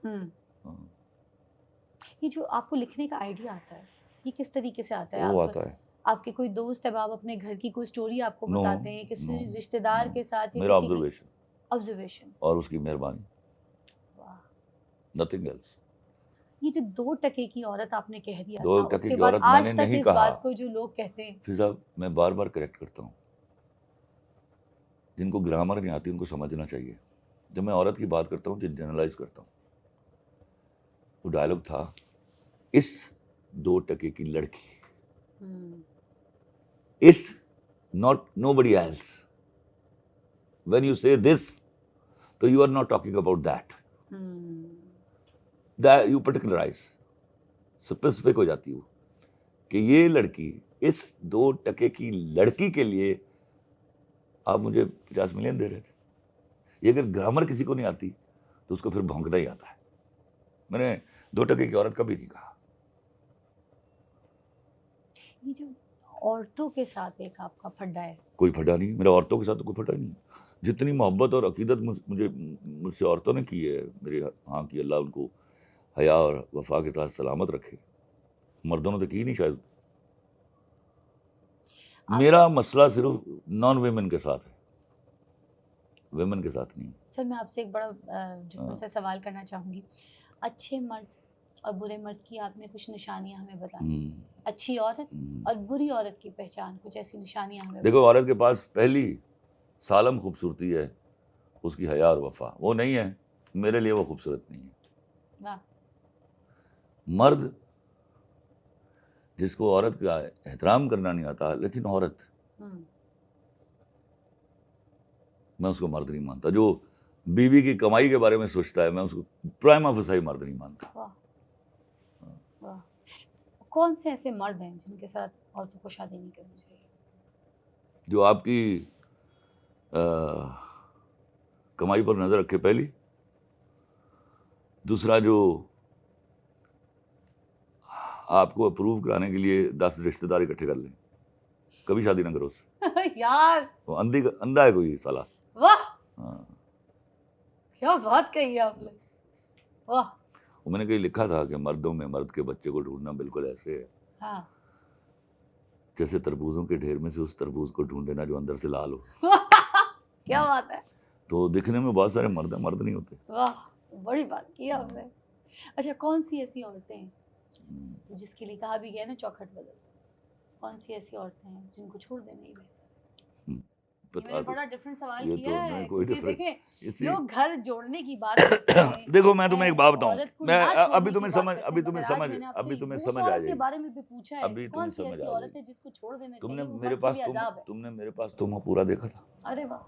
یہ جو آپ کو لکھنے کا آئیڈیا آتا ہے یہ کس طریقے سے آتا ہے؟ وہ آپ آتا ہے آپ کے کوئی دوست ہے, آپ اپنے گھر کی کوئی سٹوری آپ کو بتاتے ہیں کسی رشتہ دار کے ساتھ, یا میرا کسی کی آبزرویشن اور اس کی مہربانی, نتھنگ ایلس. یہ جو 2 ٹکے کی عورت آپ نے کہہ دیا 2 تھا, اس ٹکے کے کی بعد عورت میں آج نے تک نہیں اس کہا. بات کو جو لوگ کہتے ہیں, پھر صاحب میں بار بار کریکٹ کرتا ہوں, جن کو گرامر نہیں آتی ان کو سمجھنا چاہیے. جب میں عورت کی بات کرتا ہوں جنرلائز کرتا ہوں. وہ ڈائلاگ تھا, اس 2 ٹکے کی لڑکی, اس not nobody else. When you say this, so you are not talking about that. That you particularize, specific ہو جاتی ہو کہ یہ لڑکی اس 2 ٹکے کی لڑکی کے لیے آپ مجھے 50 ملین دے رہے تھے. یہ اگر گرامر کسی کو نہیں آتی تو اس کو پھر بھونکنا ہی آتا ہے. میں نے 2 ٹکے کی عورت کبھی نہیں کہا. یہ جو عورتوں کے ساتھ ایک آپ کا پھڈا ہے. کوئی پھڈا نہیں, میرا عورتوں کے ساتھ تو کوئی پھڈا نہیں. جتنی محبت اور عقیدت مجھ سے عورتوں نے کی ہے, میرے ہاں کی, اللہ ان کو حیا اور وفا کے ساتھ سلامت رکھے. مردوں نے تو کی نہیں شاید. میرا مسئلہ صرف نان ویمن کے ساتھ ہے, ویمن کے ساتھ نہیں. سر میں آپ سے ایک بڑا ڈفرینس سے سوال کرنا چاہوں گی. اچھے مرد اور برے مرد کی آپ نے کچھ نشانیاں ہمیں بتائیں. اچھی عورت اور بری عورت کی پہچان, کچھ ایسی نشانیاں ہمیں. دیکھو, عورت کے پاس پہلی سالم خوبصورتی ہے اس کی حیا اور وفا. وہ نہیں ہے میرے لیے, وہ خوبصورت نہیں ہے. مرد جس کو عورت کا احترام کرنا نہیں آتا, لیکن عورت, میں اس کو مرد نہیں مانتا. جو بیوی کی کمائی کے بارے میں سوچتا ہے, میں اس کو پرائما فیسائی مرد نہیں مانتا. کون سے ایسے مرد ہیں جن کے ساتھ عورتوں کو شادی نہیں کرنی چاہیے؟ جو آپ کی کمائی پر نظر رکھے پہلی. دوسرا, جو آپ کو اپروو کرانے کے لیے 10 رشتہ دار اکٹھے کر لیں. کبھی شادی نہ کرو اس سے. یار وہ اندھا ہے کوئی سالا. واہ, کیا بات کہی ہے آپ نے. واہ. میں نے کہیں لکھا تھا کہ مردوں میں مرد کے بچے کو ڈھونڈنا بالکل ایسے ہے جیسے تربوزوں کے ڈھیر میں سے اس تربوز کو ڈھونڈ لینا جو اندر سے لال ہو. کیا بات ہے. تو دکھنے میں بہت سارے مرد ہیں, مرد نہیں ہوتے. واہ, بڑی بات کی آپ نے. اچھا, کون سی ایسی عورتیں ہیں جس کے لیے کہا بھی گیا نا چوکھٹ بدل, کون سی ایسی عورتیں ہیں جن کو چھوڑ دینا ہی بہتر؟ میں نے بڑا ڈفرینٹ سوال کیا ہے, کیونکہ دیکھیں لوگ گھر جوڑنے کی بات کرتے ہیں. دیکھو, میں تمہیں ایک بات بتاؤں, میں ابھی تمہیں سمجھ آ جائے گی. بارے میں بھی پوچھا ہے ابھی کون تمہیں سی سمجھ ایسی آ عورت ہے جائے جس کو چھوڑ دینا تم چاہیے. نے میرے پاس تمہیں پورا دیکھا تھا. ارے واہ,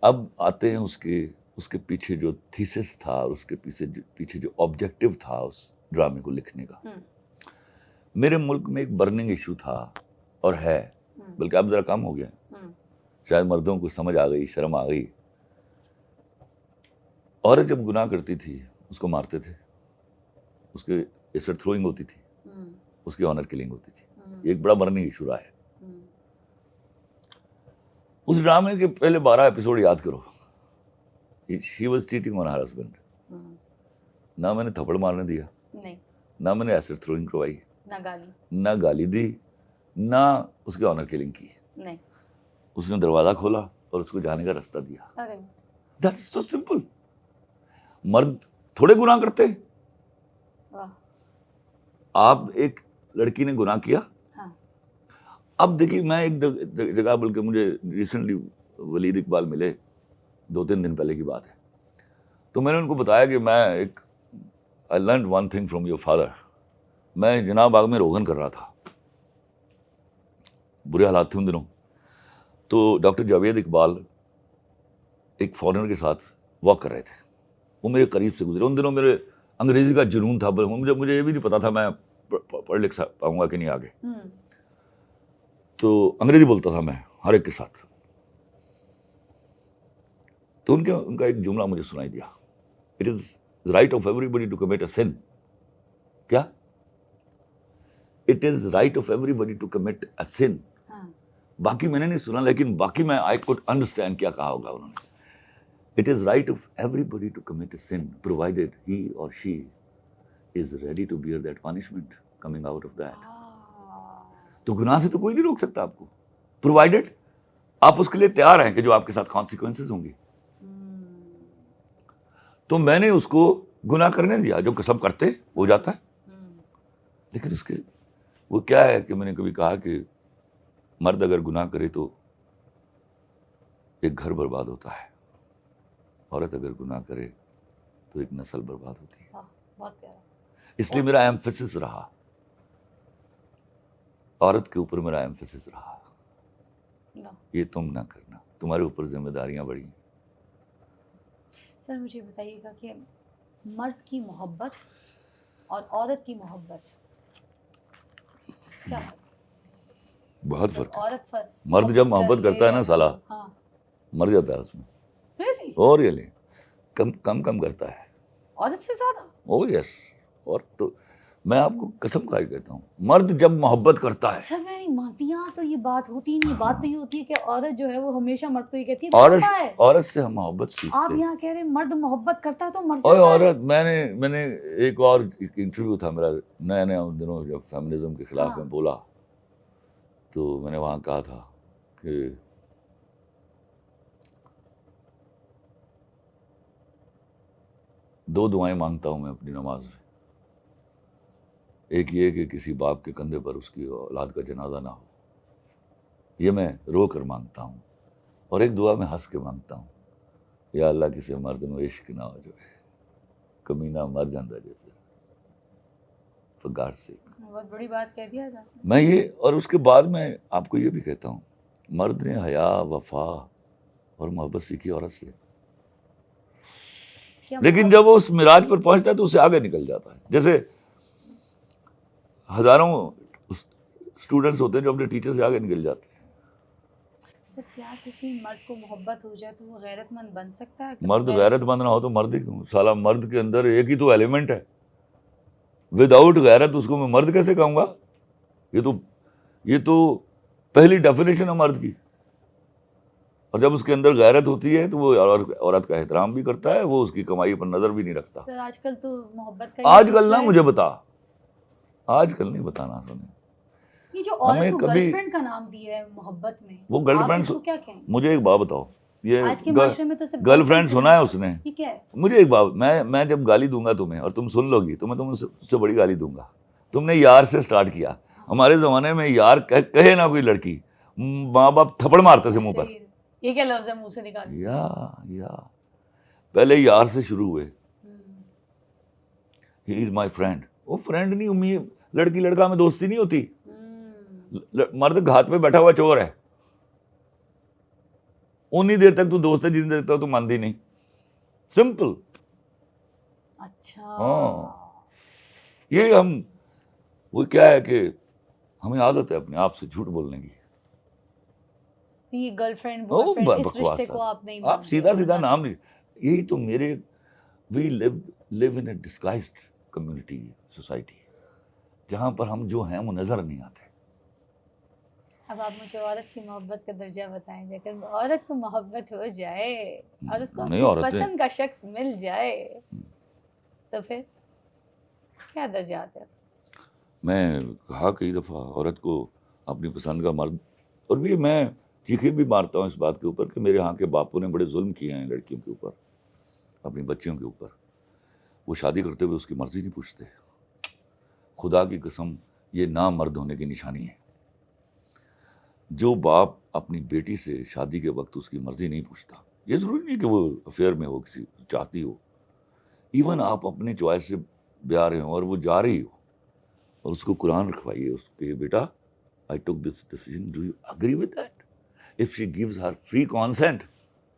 اب آتے ہیں اس کے پیچھے جو تھیسس تھا اور اس کے پیچھے جو آبجیکٹو تھا اس ڈرامے کو لکھنے کا. میرے ملک میں ایک برننگ ایشو تھا اور ہے, بلکہ اب ذرا کم ہو گیا, شاید مردوں کو سمجھ آ گئی, شرم آ گئی. عورت جب گناہ کرتی تھی اس کو مارتے تھے, اس کے ایسڈ تھروئنگ ہوتی تھی, اس کی آنر کلنگ ہوتی تھی. یہ ایک بڑا برننگ ایشو رہا ہے. اس ڈرامے کے پہلے 12 ایپیسوڈ یاد کرو. She was cheating on her husband. نہ میں نے تھپڑ مارنے دیا, نہ میں نے ایسڈ تھروئنگ کروائی, نہ گالی دی, نہ اس کی آنر کلنگ کی. اس نے دروازہ کھولا اور اس کو جانے کا راستہ دیا. That's so simple. مرد تھوڑے گناہ کرتے. آپ ایک لڑکی نے گناہ کیا, اب دیکھیے میں ایک جگہ, بلکہ مجھے ریسنٹلی ولید اقبال ملے, 2-3 دن پہلے کی بات ہے, تو میں نے ان کو بتایا کہ میں ایک I learned one thing from your father. میں جناح باغ میں روغن کر رہا تھا, برے حالات تھے ان دنوں. تو ڈاکٹر جاوید اقبال ایک فارنر کے ساتھ واک کر رہے تھے, وہ میرے قریب سے گزرے. ان دنوں میرے انگریزی کا جنون تھا, مجھے یہ بھی نہیں پتا تھا میں پڑھ لکھ پاؤں گا کہ نہیں آگے. تو انگریزی بولتا تھا میں ہر ایک کے ساتھ. تو ان کا ایک جملہ مجھے سنائی دیا, it is right of everybody to commit a sin. کیا؟ It is right of everybody to commit a sin. باقی میں نے نہیں سنا, لیکن باقی میں آئی کوڈ انڈرسٹینڈ کیا کہا ہوگا انہوں نے. It is right of everybody to commit a sin provided he or she is ready to bear that punishment coming out of that. تو گناہ سے تو کوئی نہیں روک سکتا آپ کو, پرووائڈیڈ آپ اس کے لیے تیار ہیں کہ جو آپ کے ساتھ کانسیکوینسز ہوں گی. تو میں نے اس کو گناہ کرنے دیا, جو سب کرتے ہو جاتا ہے. لیکن اس کے وہ کیا ہے کہ میں نے کبھی کہا کہ مرد اگر گناہ کرے تو ایک گھر برباد ہوتا ہے, عورت اگر گناہ کرے تو ایک نسل برباد ہوتی ہے. بہت پیارا. اس لیے میرا ایمفیسس رہا, عورت کے اوپر میرا ایمفیسس رہا, یہ تم نہ کرنا, تمہارے اوپر ذمہ داریاں بڑی ہیں. سر مجھے بتائیے گا کہ مرد کی محبت اور عورت کی محبت کیا فرق؟ بہت فرق ہے. عورت مرد جب محبت کرتا ہے نا سالہ مر جاتا ہے اس میں. اور یہ لے کم کرتا ہے عورت سے زیادہ. او یس. اور تو میں آپ کو قسم کھا کے کہتا ہوں, مرد جب محبت کرتا ہے. سر میں نہیں مانتی, یہاں تو یہ بات ہوتی نہیں. بات تو یہ ہوتی ہے کہ عورت جو ہے وہ ہمیشہ مرد کو یہ کہتی ہے عورت سے ہم محبت سیکھتے ہیں. آپ یہاں کہہ رہے ہیں مرد محبت کرتا ہے تو مر جاتا ہے. عورت میں نے ایک اور انٹرویو تھا میرا نیا ان دنوں, جب فیمنزم کے خلاف میں بولا, تو میں نے وہاں کہا تھا کہ دو دعائیں مانگتا ہوں میں اپنی نماز میں. ایک یہ کہ کسی باپ کے کندھے پر اس کی اولاد کا جنازہ نہ ہو, یہ میں رو کر مانگتا ہوں. اور ایک دعا میں ہنس کے مانگتا ہوں, یا اللہ کسی مرد نو عشق نہ ہو جو ہے کمینہ مر جاندہ جیسے for God's sake. بہت بڑی بات کہہ دیا جاتا ہے. میں یہ, اور اس کے بعد میں آپ کو یہ بھی کہتا ہوں, مرد نے حیا, وفا اور محبت سیکھی عورت سے, لیکن جب وہ اس معراج پر پہنچتا ہے تو اس سے آگے نکل جاتا ہے. جیسے ہزاروں اسٹوڈنٹس ہوتے ہیں جو اپنے ٹیچر سے آگے نکل جاتے ہیں. سر کیا کسی مرد کو محبت ہو جائے تو وہ غیرت مند بن سکتا ہے؟ مرد غیرت مند نہ ہو تو مرد ہی کیوں؟ سالہ مرد کے اندر ایک ہی تو ایلیمنٹ ہے. وداؤٹ غیرت اس کو میں مرد کیسے کہوں گا؟ یہ تو پہلی ڈیفینیشن ہے مرد کی. اور جب اس کے اندر غیرت ہوتی ہے تو وہ عورت کا احترام بھی کرتا ہے, وہ اس کی کمائی پر نظر بھی نہیں رکھتا. سر آج کل تو محبت کا آج کل نہ مجھے بتا, آج کل نہیں بتانا. سنیں, یہ جو عورت کو گرل فرینڈ کا نام دیا ہے محبت میں, وہ گرل فرینڈ کو کیا کہیں؟ مجھے ایک بات بتاؤ, یہ آج کے معاشرے میں تو صرف گرل فرینڈ سنا ہے اس نے؟ یہ کیا ہے؟ مجھے ایک بات, میں جب گالی دوں گا تمہیں اور تم سن لو گی تو میں تم سے بڑی گالی دوں گا. تم نے یار سے سٹارٹ کیا. ہمارے زمانے میں یار کہے نہ کوئی لڑکی, ماں باپ تھپڑ مارتے تھے منہ پر. یہ کیا لفظ ہے منہ سے نکال؟ یا پہلے یار سے شروع ہوئے, ہی از مائی فرینڈ. وہ فرینڈ نہیں, امید لڑکی لڑکا میں دوستی نہیں ہوتی. مرد گھات پہ بیٹھا ہوا چور ہے, اتنی دیر تک تو دوست ہے جتنی دیر تک تو مانتی نہیں. سمپل. اچھا ہاں یہ ہم وہ کیا ہے کہ ہمیں عادت ہے اپنے آپ سے جھوٹ بولنے کی. تو یہ گرل فرینڈ بوائے فرینڈ اس بکواس رشتے کو آپ نہیں آپ مانتے سیدھا سیدھا ورنہ نام نہیں. یہی تو میرے وی لیو ان اے ڈسگائزڈ کمیونٹی سوسائٹی جہاں پر ہم جو ہیں وہ نظر نہیں آتے. اب آپ مجھے عورت کی محبت کا درجہ بتائیں. جے اگر عورت کو محبت ہو جائے اور اس کو نہیں اپنی عورتیں پسند کا شخص مل جائے تو پھر کیا درجات ہے؟ میں کہا کئی دفعہ عورت کو اپنی پسند کا مرد, اور بھی میں چیخیں بھی مارتا ہوں اس بات کے اوپر کہ میرے ہاں کے باپوں نے بڑے ظلم کیے ہیں لڑکیوں کے اوپر, اپنی بچیوں کے اوپر. وہ شادی کرتے ہوئے اس کی مرضی نہیں پوچھتے. خدا کی قسم یہ نامرد ہونے کی نشانی ہے. جو باپ اپنی بیٹی سے شادی کے وقت اس کی مرضی نہیں پوچھتا, یہ ضروری نہیں کہ وہ افیئر میں ہو کسی چاہتی ہو, ایون آپ اپنے چوائس سے بیاہ رہے ہوں اور وہ جا رہی ہو اور اس کو قرآن رکھوائیے اس کے بیٹا I took this decision, do you agree with that? If she gives her free consent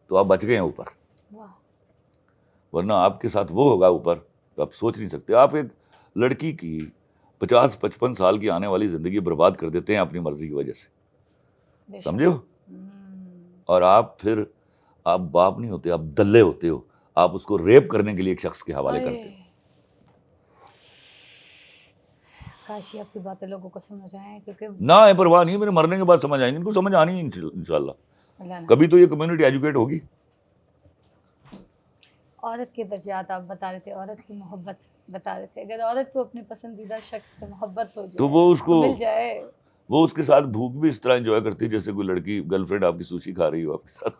تو آپ بچ گئے ہیں اوپر, ورنہ آپ کے ساتھ وہ ہوگا اوپر تو آپ سوچ نہیں سکتے. آپ ایک لڑکی کی 50-55 سال کی آنے والی زندگی برباد کر دیتے ہیں اپنی مرضی کی وجہ سے, سمجھے ہو. اور آپ پھر آپ باپ نہیں ہوتے, آپ دلے ہوتے ہو. آپ اس کو ریپ کرنے کے لیے ایک شخص کے حوالے کرتے ہو. کاش یہ آپ کی باتیں لوگوں کو سمجھ آئیں, کیونکہ نہ ہے پرواہ نہیں, میرے مرنے کے بعد سمجھ آئیں گے, ان کو سمجھ آنی ہے انشاءاللہ. اللہ نہ کبھی تو یہ کمیونٹی ایجوکیٹ ہوگی. عورت کے درجات آپ بتا رہے تھے, عورت کی محبت بتا رہے تھے. اگر عورت کو اپنے پسندیدہ شخص سے محبت ہو تو جائے, وہ اس کو مل جائے, وہ اس کے ساتھ بھوک بھی اس طرح انجوائے کرتی ہے جیسے کوئی لڑکی گرل فرینڈ آپ کی سوشی کھا رہی ہو آپ کے ساتھ.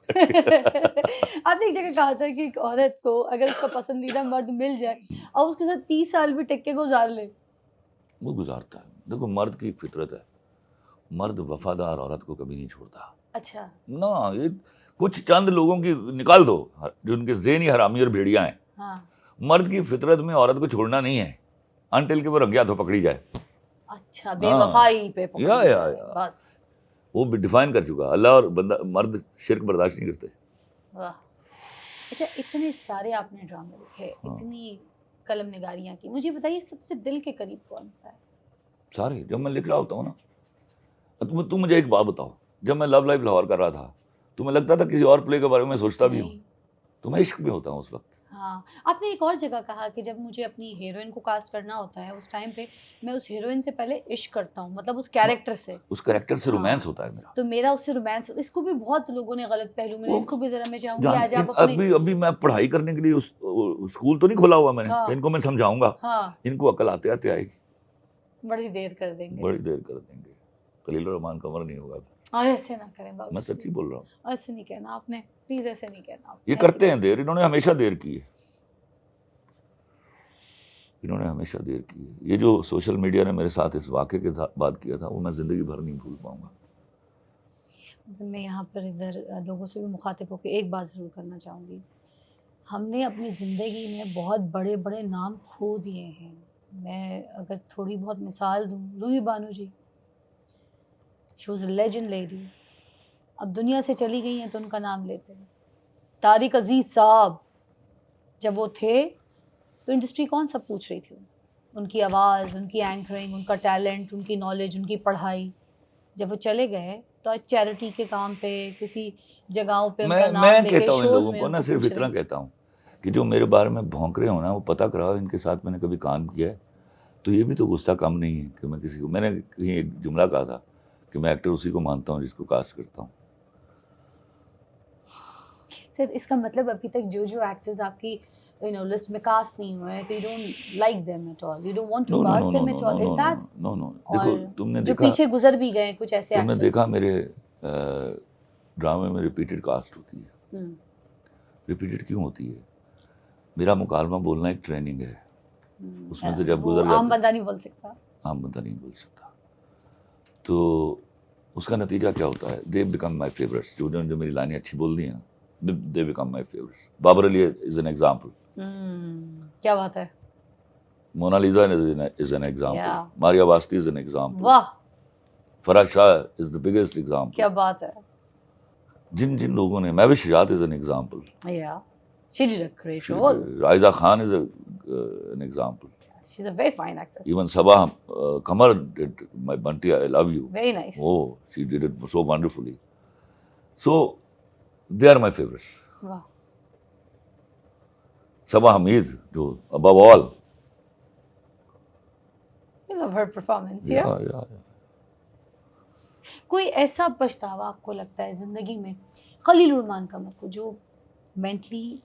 آپ نے ایک جگہ کہا تھا کہ ایک عورت کو اگر اس کا پسندیدہ مرد مل جائے اور اس کے ساتھ 30 سال بھی ٹک کے گزار لے, وہ گزارتا ہے. دیکھو مرد کی فطرت ہے, مرد وفادار عورت کو کبھی نہیں چھوڑتا. اچھا نہ یہ کچھ چند لوگوں کی نکال دو جو ان کے ذہنی حرامی اور بھیڑیاں ہیں. ہاں مرد کی فطرت میں عورت کو چھوڑنا نہیں ہے انٹل کہ وہ رنگے ہاتھوں پکڑی جائے. اچھا بے وفائی پہ پکڑی جائے بس. وہ ڈیفائن کر چکا اللہ, اور بندہ مرد شرک برداشت نہیں کرتے. واہ. اچھا اتنے سارے آپ نے ڈرامے لکھے, اتنی قلم نگاریاں کی, مجھے بتائیے سب سے دل کے قریب کون سا ہے؟ سارے جب میں لکھ رہا ہوتا ہوں نا, تم مجھے ایک بات بتاؤ, جب میں لو لائف لاہور کر رہا تھا تمہیں لگتا تھا کسی اور پلے کے بارے میں سوچتا بھی ہوں؟ تو میں عشق میں ہوتا ہوں اس وقت. ہاں آپ نے ایک اور جگہ کہا کہ جب مجھے اپنی ہیروئن کو کاسٹ کرنا ہوتا ہے اس ٹائم پہ میں اس ہیروئن سے پہلے عشق کرتا ہوں, مطلب اس کیریکٹر سے, اس کریکٹر سے رومانس ہوتا ہے میرا. تو میرا اس سے رومانس. اس کو بھی بہت لوگوں نے غلط پہلو میں, اس کو بھی ذرا میں چاہوں گی آج آپ اپنے. ابھی میں پڑھائی کرنے کے لیے اسکول تو نہیں کھولا ہوا میں نے, ان کو میں سمجھاؤں گا, ان کو عقل آتے آتے آئے گی. بڑی دیر کر دیں گے, بڑی دیر کر دیں گے. خلیل الرحمان کا عمر نہیں ہوگا. ایسے نہ کریں بابا, میں سچی بول رہا ہوں. ایسے نہیں کہنا آپ نے, پلیز ایسے نہیں کہنا. یہ کرتے ہیں دیر, انہوں نے ہمیشہ دیر کی ہے, انہوں نے ہمیشہ دیر کی ہے. یہ جو سوشل میڈیا نے میرے ساتھ اس واقعے کے بعد کیا تھا وہ میں زندگی بھر نہیں بھول پاؤں گا. میں یہاں پر ادھر لوگوں سے بھی مخاطب ہو کے ایک بات ضرور کرنا چاہوں گی. ہم نے اپنی زندگی میں بہت بڑے بڑے نام کھو دیے ہیں. میں اگر تھوڑی بہت مثال دوں, Roohi Bano ji, she was a legend lady, اب دنیا سے چلی گئی ہیں تو ان کا نام لیتے ہیں. طارق عزیز صاحب جب وہ تھے تو انڈسٹری کون سا پوچھ رہی تھی, ان کی آواز, ان کی اینکرنگ, ان کا ٹیلنٹ, ان کی نالج, ان کی پڑھائی. جب وہ چلے گئے تو آج چیریٹی کے کام پہ کسی جگہوں پہ ان کا نام لے کے شوز میں نا صرف اتنا کہتا ہوں کہ جو میرے بارے میں بھونک رہے ہو نا وہ پتہ کراؤ ان کے ساتھ میں نے کبھی کام کیا ہے. تو یہ بھی تو غصہ کم نہیں ہے کہ میں کسی کو, میں نے کہیں ایک جملہ کہا تھا کہ میں ایکٹر اسی کو مانتا ہوں جس کو کاسٹ کرتا ہوں. سر اس کا مطلب ابھی تک جو ایکٹرز آپ کی لسٹ میں کاسٹ نہیں ہوئے تو you don't like them at all, you don't want to cast them at all, is that? No no, دیکھو تم نے جو دیکھا, پیچھے گزر بھی گئے کچھ ایسے تم نے ایکٹرز, دیکھا میرے ڈرامے میں ریپیٹڈ کاسٹ ہوتی ہے. ریپیٹڈ کیوں ہوتی ہے؟ میرا مکالمہ بولنا ایک ٹریننگ ہے, اس میں سے جب گزر جاتا, عام بندہ نہیں بول سکتا, عام بندہ نہیں بول سکتا, تو اس کا نتیجہ کیا ہوتا ہے؟ They become my favourites. جو میری لائنیں اچھی بول دی ہیں نا, they become my favourites. Babar Ali is an example. کیا بات ہے. Monalisa is an example. Maria Wasti is an example. واہ. Farah Shah is the biggest example. کیا بات ہے. جن جن لوگوں نے, میں بھی Shujaat is an example, Yeah, she did a great role. Raiza Khan is an example, She's a very fine actress. even Sabah Qamar did my Bunty I Love You. Very nice. Oh, she did it so wonderfully. So they are my favorites. Wow. Sabah Hamid, jo above all. You love her performance, yeah? Yeah. کوئی ایسا پچھتاوا آپ کو لگتا ہے زندگی میں خلیل الرحمان قمر کو, جو مینٹلی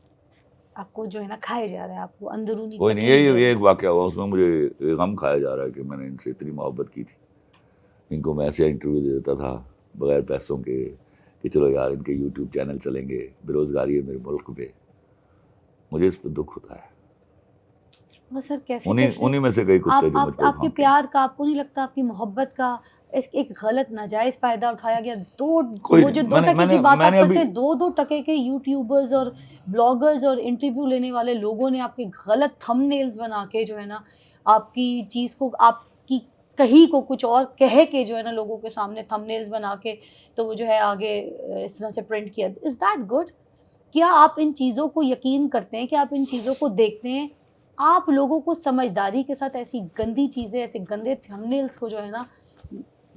آپ کو جو ہے نا کھائے جا رہا ہے, آپ کو اندرونی کوئی نہیں, یہ ایک واقعہ ہوا, اس میں مجھے غم کھایا جا رہا ہے کہ میں نے ان سے اتنی محبت کی تھی, ان کو میں ایسے انٹرویو دے دیتا تھا بغیر پیسوں کے کہ چلو یار ان کے یوٹیوب چینل چلیں گے, بے روزگاری ہے میرے ملک پہ, مجھے اس پہ دکھ ہوتا ہے. وہ سر کیسے انہی میں سے کئی کتے جو مجھ پہ آپ کے پیار کا, آپ کو نہیں لگتا آپ کی محبت کا ایک غلط ناجائز فائدہ اٹھایا گیا؟ وہ جو 2 ٹکے کی بات آپ کرتے ہیں, 2 ٹکے کے یوٹیوبرز اور بلاگرز اور انٹرویو لینے والے لوگوں نے آپ کے غلط تھم نیلز بنا کے جو ہے نا آپ کی چیز کو, آپ کی کہیں کو کچھ اور کہہ کے جو ہے نا لوگوں کے سامنے تھم نیلز بنا کے تو وہ جو ہے آگے اس طرح سے پرنٹ کیا. Is that good? کیا آپ ان چیزوں کو یقین کرتے ہیں, کہ آپ ان چیزوں کو دیکھتے ہیں؟ آپ لوگوں کو سمجھداری کے ساتھ ایسی گندی چیزیں, ایسے گندے تھم نیلز کو جو ہے نا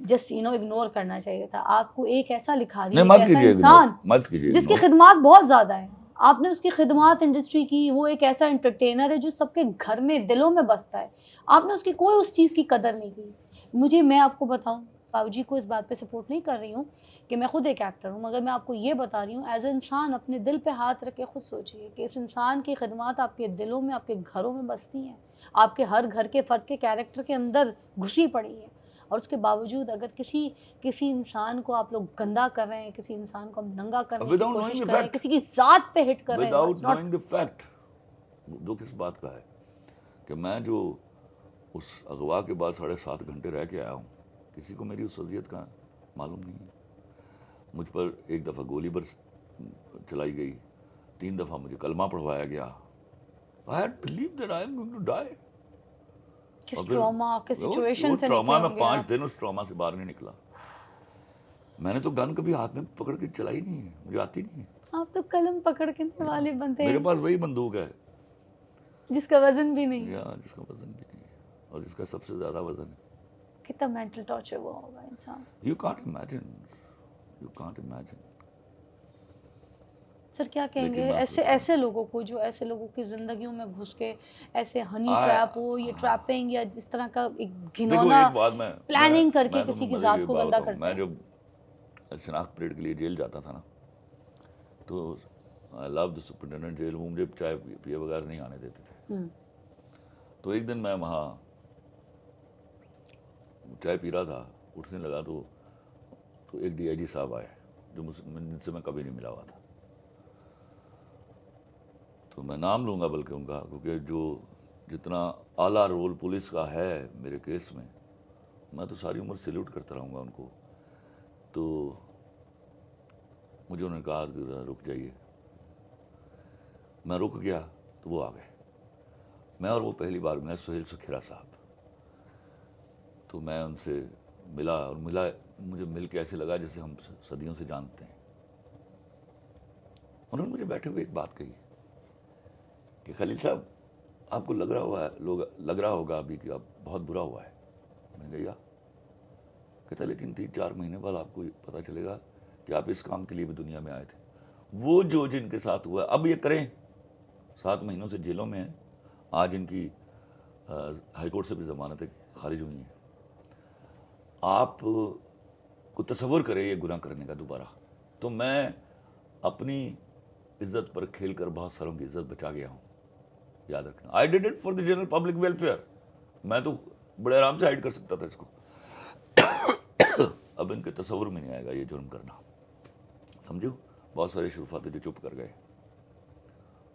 جسٹ اگنور کرنا چاہیے تھا. آپ کو ایک ایسا لکھاری, ایک ایسا انسان جس کی خدمات بہت زیادہ ہیں, آپ نے اس کی خدمات انڈسٹری کی, وہ ایک ایسا انٹرٹینر ہے جو سب کے گھر میں دلوں میں بستا ہے, آپ نے اس کی کوئی اس چیز کی قدر نہیں کی. میں آپ کو بتاؤں, باو جی کو اس بات پہ سپورٹ نہیں کر رہی ہوں کہ میں خود ایک ایکٹر ہوں, مگر میں آپ کو یہ بتا رہی ہوں ایز اے انسان اپنے دل پہ ہاتھ رکھ کے خود سوچیے کہ اس انسان کی خدمات آپ کے دلوں میں, آپ کے گھروں میں بستی ہیں, آپ کے ہر گھر کے فرد کے کیریکٹر کے اندر گھسی پڑی ہیں, اور اس کے باوجود اگر کسی انسان کو آپ لوگ گندا کر رہے ہیں, کسی انسان کو ہم ننگا کرنے کی کوشش کر رہے ہیں, کسی کی ذات پہ ہٹ کر رہے ہیں, وداؤٹ نوئنگ دی فیکٹ. دو کس بات کا ہے کہ میں جو اس اغوا کے بعد 7.5 گھنٹے رہ کے آیا ہوں, کسی کو میری اس اذیت کا معلوم نہیں ہے. مجھ پر ایک دفعہ گولی برس چلائی گئی, 3 دفعہ مجھے کلمہ پڑھوایا گیا. I had believed that I am going to die. کس ٹراما, کس سچویشن سے نکلے ٹراما میں ہوں گے 5 دن اس ٹراما سے باہر نہیں نکلا. میں نے تو گن کبھی ہاتھ میں پکڑ کے چلائی نہیں ہے, مجھے آتی نہیں ہے. آپ تو قلم پکڑنے والے بنتے ہیں. میرے پاس وہی بندوق ہے جس کا وزن بھی نہیں, جس کا وزن بھی نہیں ہے, اور جس کا سب سے زیادہ وزن ہے. کتنا مینٹل ٹارچر ہوا ہوگا انسان. You can't imagine. سر کیا کہیں گے ایسے لوگوں کو, جو ایسے لوگوں کی زندگیوں میں گھس کے ایسے ہنی ٹریپ ہو, یہ ٹریپنگ یا جس طرح کا ایک گھنونا پلاننگ کر کے کسی کی ذات کو گندا کرتے ہیں. میں جب شناخت پریڈ کے لیے جیل جاتا تھا نا, تو I love the superintendent jail, وہ مجھے چائے پیے بغیر نہیں آنے دیتے تھے. تو ایک دن میں وہاں چائے پی رہا تھا, اٹھنے لگا تو ایک DIG صاحب آئے جن سے میں کبھی نہیں ملا ہوا تھا. تو میں نام لوں گا بلکہ ان کا, کیونکہ جو جتنا اعلیٰ رول پولیس کا ہے میرے کیس میں, میں تو ساری عمر سیلیوٹ کرتا رہوں گا ان کو. تو مجھے انہوں نے کہا کہ رک جائیے. میں رک گیا تو وہ آ گئے. میں اور وہ پہلی بار ملا, سہیل سکھیرا صاحب. تو میں ان سے ملا, اور مجھے مل کے ایسے لگا جیسے ہم صدیوں سے جانتے ہیں. انہوں نے مجھے بیٹھے ہوئے ایک بات کہی کہ خلیل صاحب آپ کو لگ رہا ہوگا ابھی کہ اب بہت برا ہوا ہے. میں نے کہا کہتا لیکن 3-4 مہینے بعد آپ کو پتہ چلے گا کہ آپ اس کام کے لیے بھی دنیا میں آئے تھے. وہ جو جن کے ساتھ ہوا ہے اب یہ کریں, 7 مہینوں سے جیلوں میں ہیں, آج ان کی ہائی کورٹ سے بھی ضمانتیں خارج ہوئی ہیں. آپ کو تصور کرے یہ گناہ کرنے کا دوبارہ. تو میں اپنی عزت پر کھیل کر بہت ساروں کی عزت بچا گیا ہوں, یاد رکھنا. I did it for the general public welfare. میں تو بڑے آرام سے ہائڈ کر سکتا تھا اس کو. اب ان کے تصور میں نہیں آئے گا یہ جرم کرنا, سمجھو. بہت سارے شرفا تھے جو چپ کر گئے,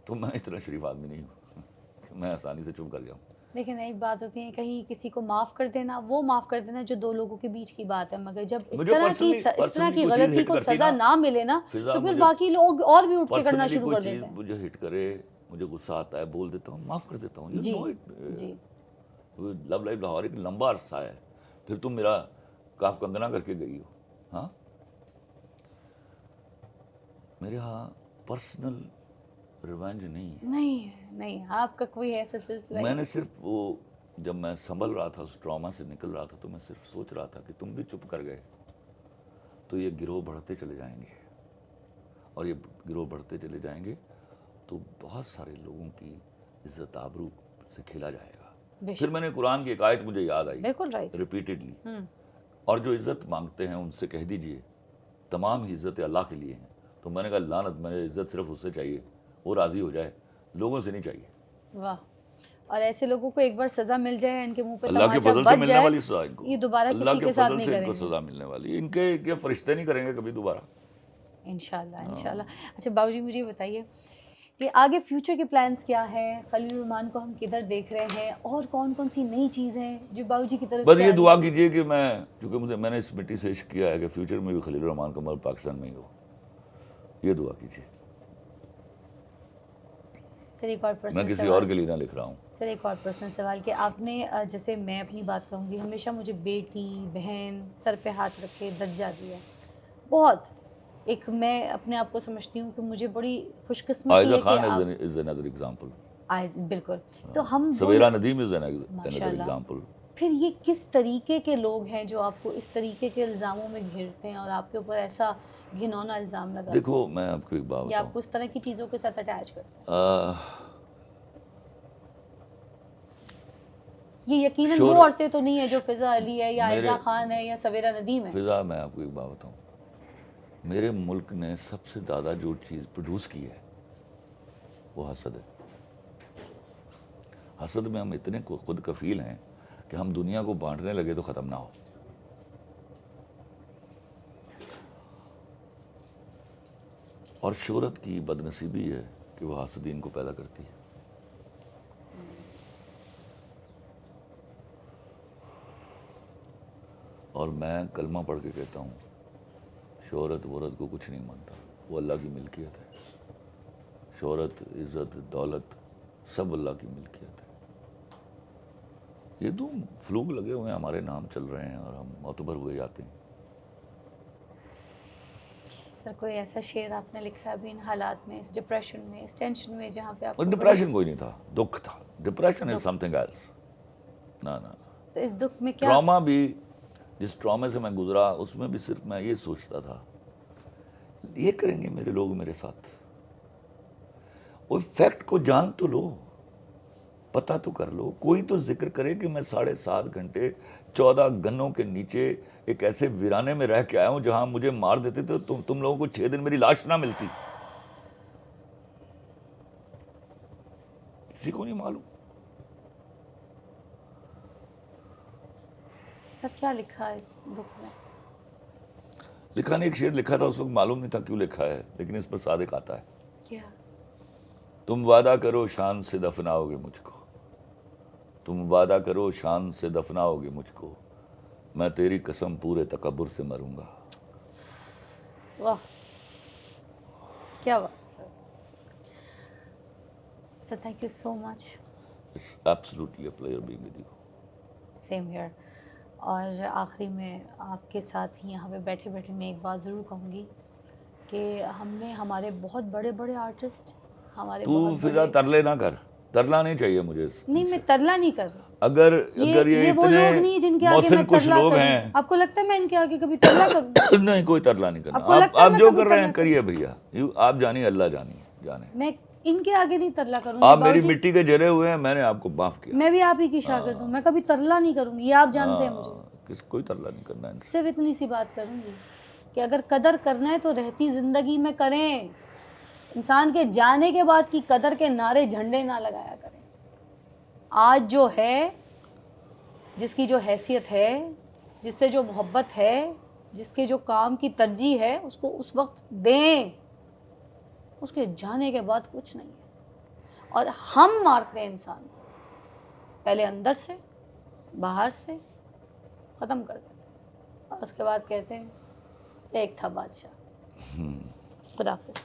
تو میں اتنا شریف آدمی نہیں ہوں کہ میں آسانی سے چپ کر جاؤں. لیکن ایک بات ہوتی ہے, کہیں کسی کو معاف کر دینا, وہ معاف کر دینا جو 2 لوگوں کے بیچ کی بات ہے, مگر جب اس طرح کی غلطی کو سزا نہ ملے نا, تو پھر باقی لوگ اور بھی اٹھ کے کرنا شروع کر دیتے ہیں. مجھے ہٹ کرے, مجھے غصہ آتا ہے, بول دیتا ہوں, معاف کر دیتا ہوں. جی لو لائف لاہور ایک لمبا عرصہ ہے, پھر تم میرا کاف کنگنا کر کے گئی ہو. ہاں, میرے ہاں پرسنل ریونج نہیں ہے. نہیں آپ کا کوئی ایسا سلسلہ میں نے صرف وہ جب میں سنبھل رہا تھا اس ٹراما سے نکل رہا تھا تو میں صرف سوچ رہا تھا کہ تم بھی چپ کر گئے تو یہ گروہ بڑھتے چلے جائیں گے, اور یہ گروہ بڑھتے چلے جائیں گے تو بہت سارے لوگوں کی عزت آبرو سے کھیلا جائے گا. پھر میں نے قرآن کی ایک آیت مجھے یاد آئی بالکل رائٹ. ریپیٹڈلی, اور جو عزت مانگتے ہیں ان سے کہہ دیجئے تمام ہی عزت اللہ کے لیے ہیں. تو میں نے کہا لعنت, میں نے عزت صرف اس سے چاہیے وہ راضی ہو جائے, لوگوں سے نہیں چاہیے. واہ. اور ایسے لوگوں کو ایک بار سزا مل جائے, ان کے منہ پہ اللہ کے تماچا فضل سے بچ ملنے جائے, والی سزا ان کو, یہ دوبارہ اللہ کسی کے کے ساتھ فضل نہیں سے ان کریں کو گے سزا ملنے والی. ان کے فرشتے نہیں کریں گے کبھی دوبارہ انشاءاللہ. اچھا باؤ جی مجھے بتائیے کہ آگے فیوچر کے پلانز کیا ہیں, خلیل الرحمان کو ہم کدھر دیکھ رہے ہیں, اور کون کون سی نئی چیزیں ہیں جو باؤ جی کی طرف بس سے یہ آ دعا رہی ہیں؟ کیجئے کہ چونکہ میں نے اس مٹی سے عشق کیا ہے کہ فیوچر میں بھی خلیل الرحمان کا مر پاکستان میں ہی ہو, یہ دعا کیجئے. سر ایک اور میں پرسنل کسی اور سوال, کے لیے نہ لکھ رہا ہوں. سر ایک اور پرسنل سوال کہ آپ نے جیسے میں اپنی بات کہوں گی, ہمیشہ مجھے بیٹی بہن سر پہ ہاتھ رکھ کے درجہ دیا بہت. ایک میں اپنے آپ کو سمجھتی ہوں کہ مجھے بڑی خوش قسمتی عائزہ ہے کہ خان آپ از another example. بالکل. تو ہم سویرا ندیم از ماشاء another اللہ. example. پھر یہ کس طریقے کے لوگ ہیں جو آپ کو اس طریقے کے الزاموں میں گھیرتے ہیں اور آپ کے اوپر ایسا گھنونا الزام لگاتے ہیں, دیکھو میں آپ کو ایک بات یا آپ بتاؤں, کو اس طرح کی چیزوں کے ساتھ اٹیچ کرتے ہیں؟ یہ یقیناً وہ عورتیں تو نہیں ہیں جو فضا علی ہے یا عائزہ خان ہے یا سویرا ندیم ہے. فضا میں آپ کو ایک بات بتاؤں, میرے ملک نے سب سے زیادہ جو چیز پروڈیوس کی ہے وہ حسد ہے. حسد میں ہم اتنے خود کفیل ہیں کہ ہم دنیا کو بانٹنے لگے تو ختم نہ ہو. اور شہرت کی بد نصیبی ہے کہ وہ حاسدین کو پیدا کرتی ہے. اور میں کلمہ پڑھ کے کہتا ہوں شہرت ورت کو کچھ نہیں مانتا, وہ اللہ کی ملکیت ہے. شہرت, عزت, دولت سب اللہ کی ملکیت ہے. یہ تو فلوک لگے ہوئے ہیں, ہمارے نام چل رہے ہیں اور ہم معتبر ہوئے جاتے ہیں. سر کوئی ایسا شعر آپ نے لکھا ابھی ان حالات میں, اس ڈپریشن میں, اس ٹینشن میں, جہاں پہ آپ کو ڈپریشن کوئی نہیں تھا, دکھ تھا. Depression is something else. نہ اس دکھ میں کیا ٹراما بھی, جس ٹرامے سے میں گزرا اس میں بھی صرف میں یہ سوچتا تھا یہ کریں گے میرے لوگ میرے ساتھ. وہ فیکٹ کو جان تو لو, پتہ تو کر لو. کوئی تو ذکر کرے کہ میں 7.5 گھنٹے 14 گنوں کے نیچے ایک ایسے ویرانے میں رہ کے آیا ہوں جہاں مجھے مار دیتے تھے تو تم لوگوں کو 6 دن میری لاش نہ ملتی. کسی کو نہیں معلوم. سر کیا لکھا ہے اس دکھ میں؟ لکھا نہیں, ایک شعر لکھا تھا اس وقت معلوم نہیں تھا کیوں لکھا ہے, لیکن اس پر صادق آتا ہے. کیا؟ تم وعدہ کرو شان سے دفناؤ گے مجھ کو, تم وعدہ کرو شان سے دفناؤ گے مجھ کو, میں تیری قسم پورے تکبر سے مروں گا. واہ کیا بات sir. Sir thank you so much. It's absolutely a pleasure being with you. Same here. اور آخری میں آپ کے ساتھ ہی یہاں پہ بیٹھے بیٹھے میں ایک بات ضرور کہوں گی کہ ہم نے ہمارے بہت بڑے بڑے آرٹسٹ, ہمارے تو بہت فضا بڑے, ترلے نہ کر, ترلا نہیں چاہیے مجھے. نہیں میں ترلا نہیں کر رہی, اگر یہ وہ اتنے لوگ نہیں جن کے آگے میں محسن کچھ ترلا لوگ کروں. ہیں, آپ کو لگتا ہے میں ان کے آگے کبھی ترلا کروں؟ نہیں کوئی ترلا نہیں آپ کو کرنا. لگتا ہے آپ میں جو کبھی کر رہے ترلا ہیں کریے بھیا, آپ جانیے اللہ جانے. میں ان کے آگے نہیں ترلا کروں گی. آپ میری مٹی کے جرے ہوئے ہیں, میں نے آپ کو معاف کیا. میں بھی آپ ہی کی شاگرد ہوں, میں کبھی ترلا نہیں کروں گی, یہ آپ جانتے ہیں مجھے. کوئی ترلا نہیں کرنا ہے. صرف اتنی سی بات کروں گی کہ اگر قدر کرنا ہے تو رہتی زندگی میں کریں. انسان کے جانے کے بعد کی قدر کے نعرے جھنڈے نہ لگایا کریں. آج جو ہے, جس کی جو حیثیت ہے, جس سے جو محبت ہے, جس کے جو کام کی ترجیح ہے, اس کو اس وقت دیں. اس کے جانے کے بعد کچھ نہیں ہے. اور ہم مارتے ہیں انسان کو پہلے اندر سے, باہر سے ختم کر دیتے ہیں, اور اس کے بعد کہتے ہیں ایک تھا بادشاہ. خدا حافظ.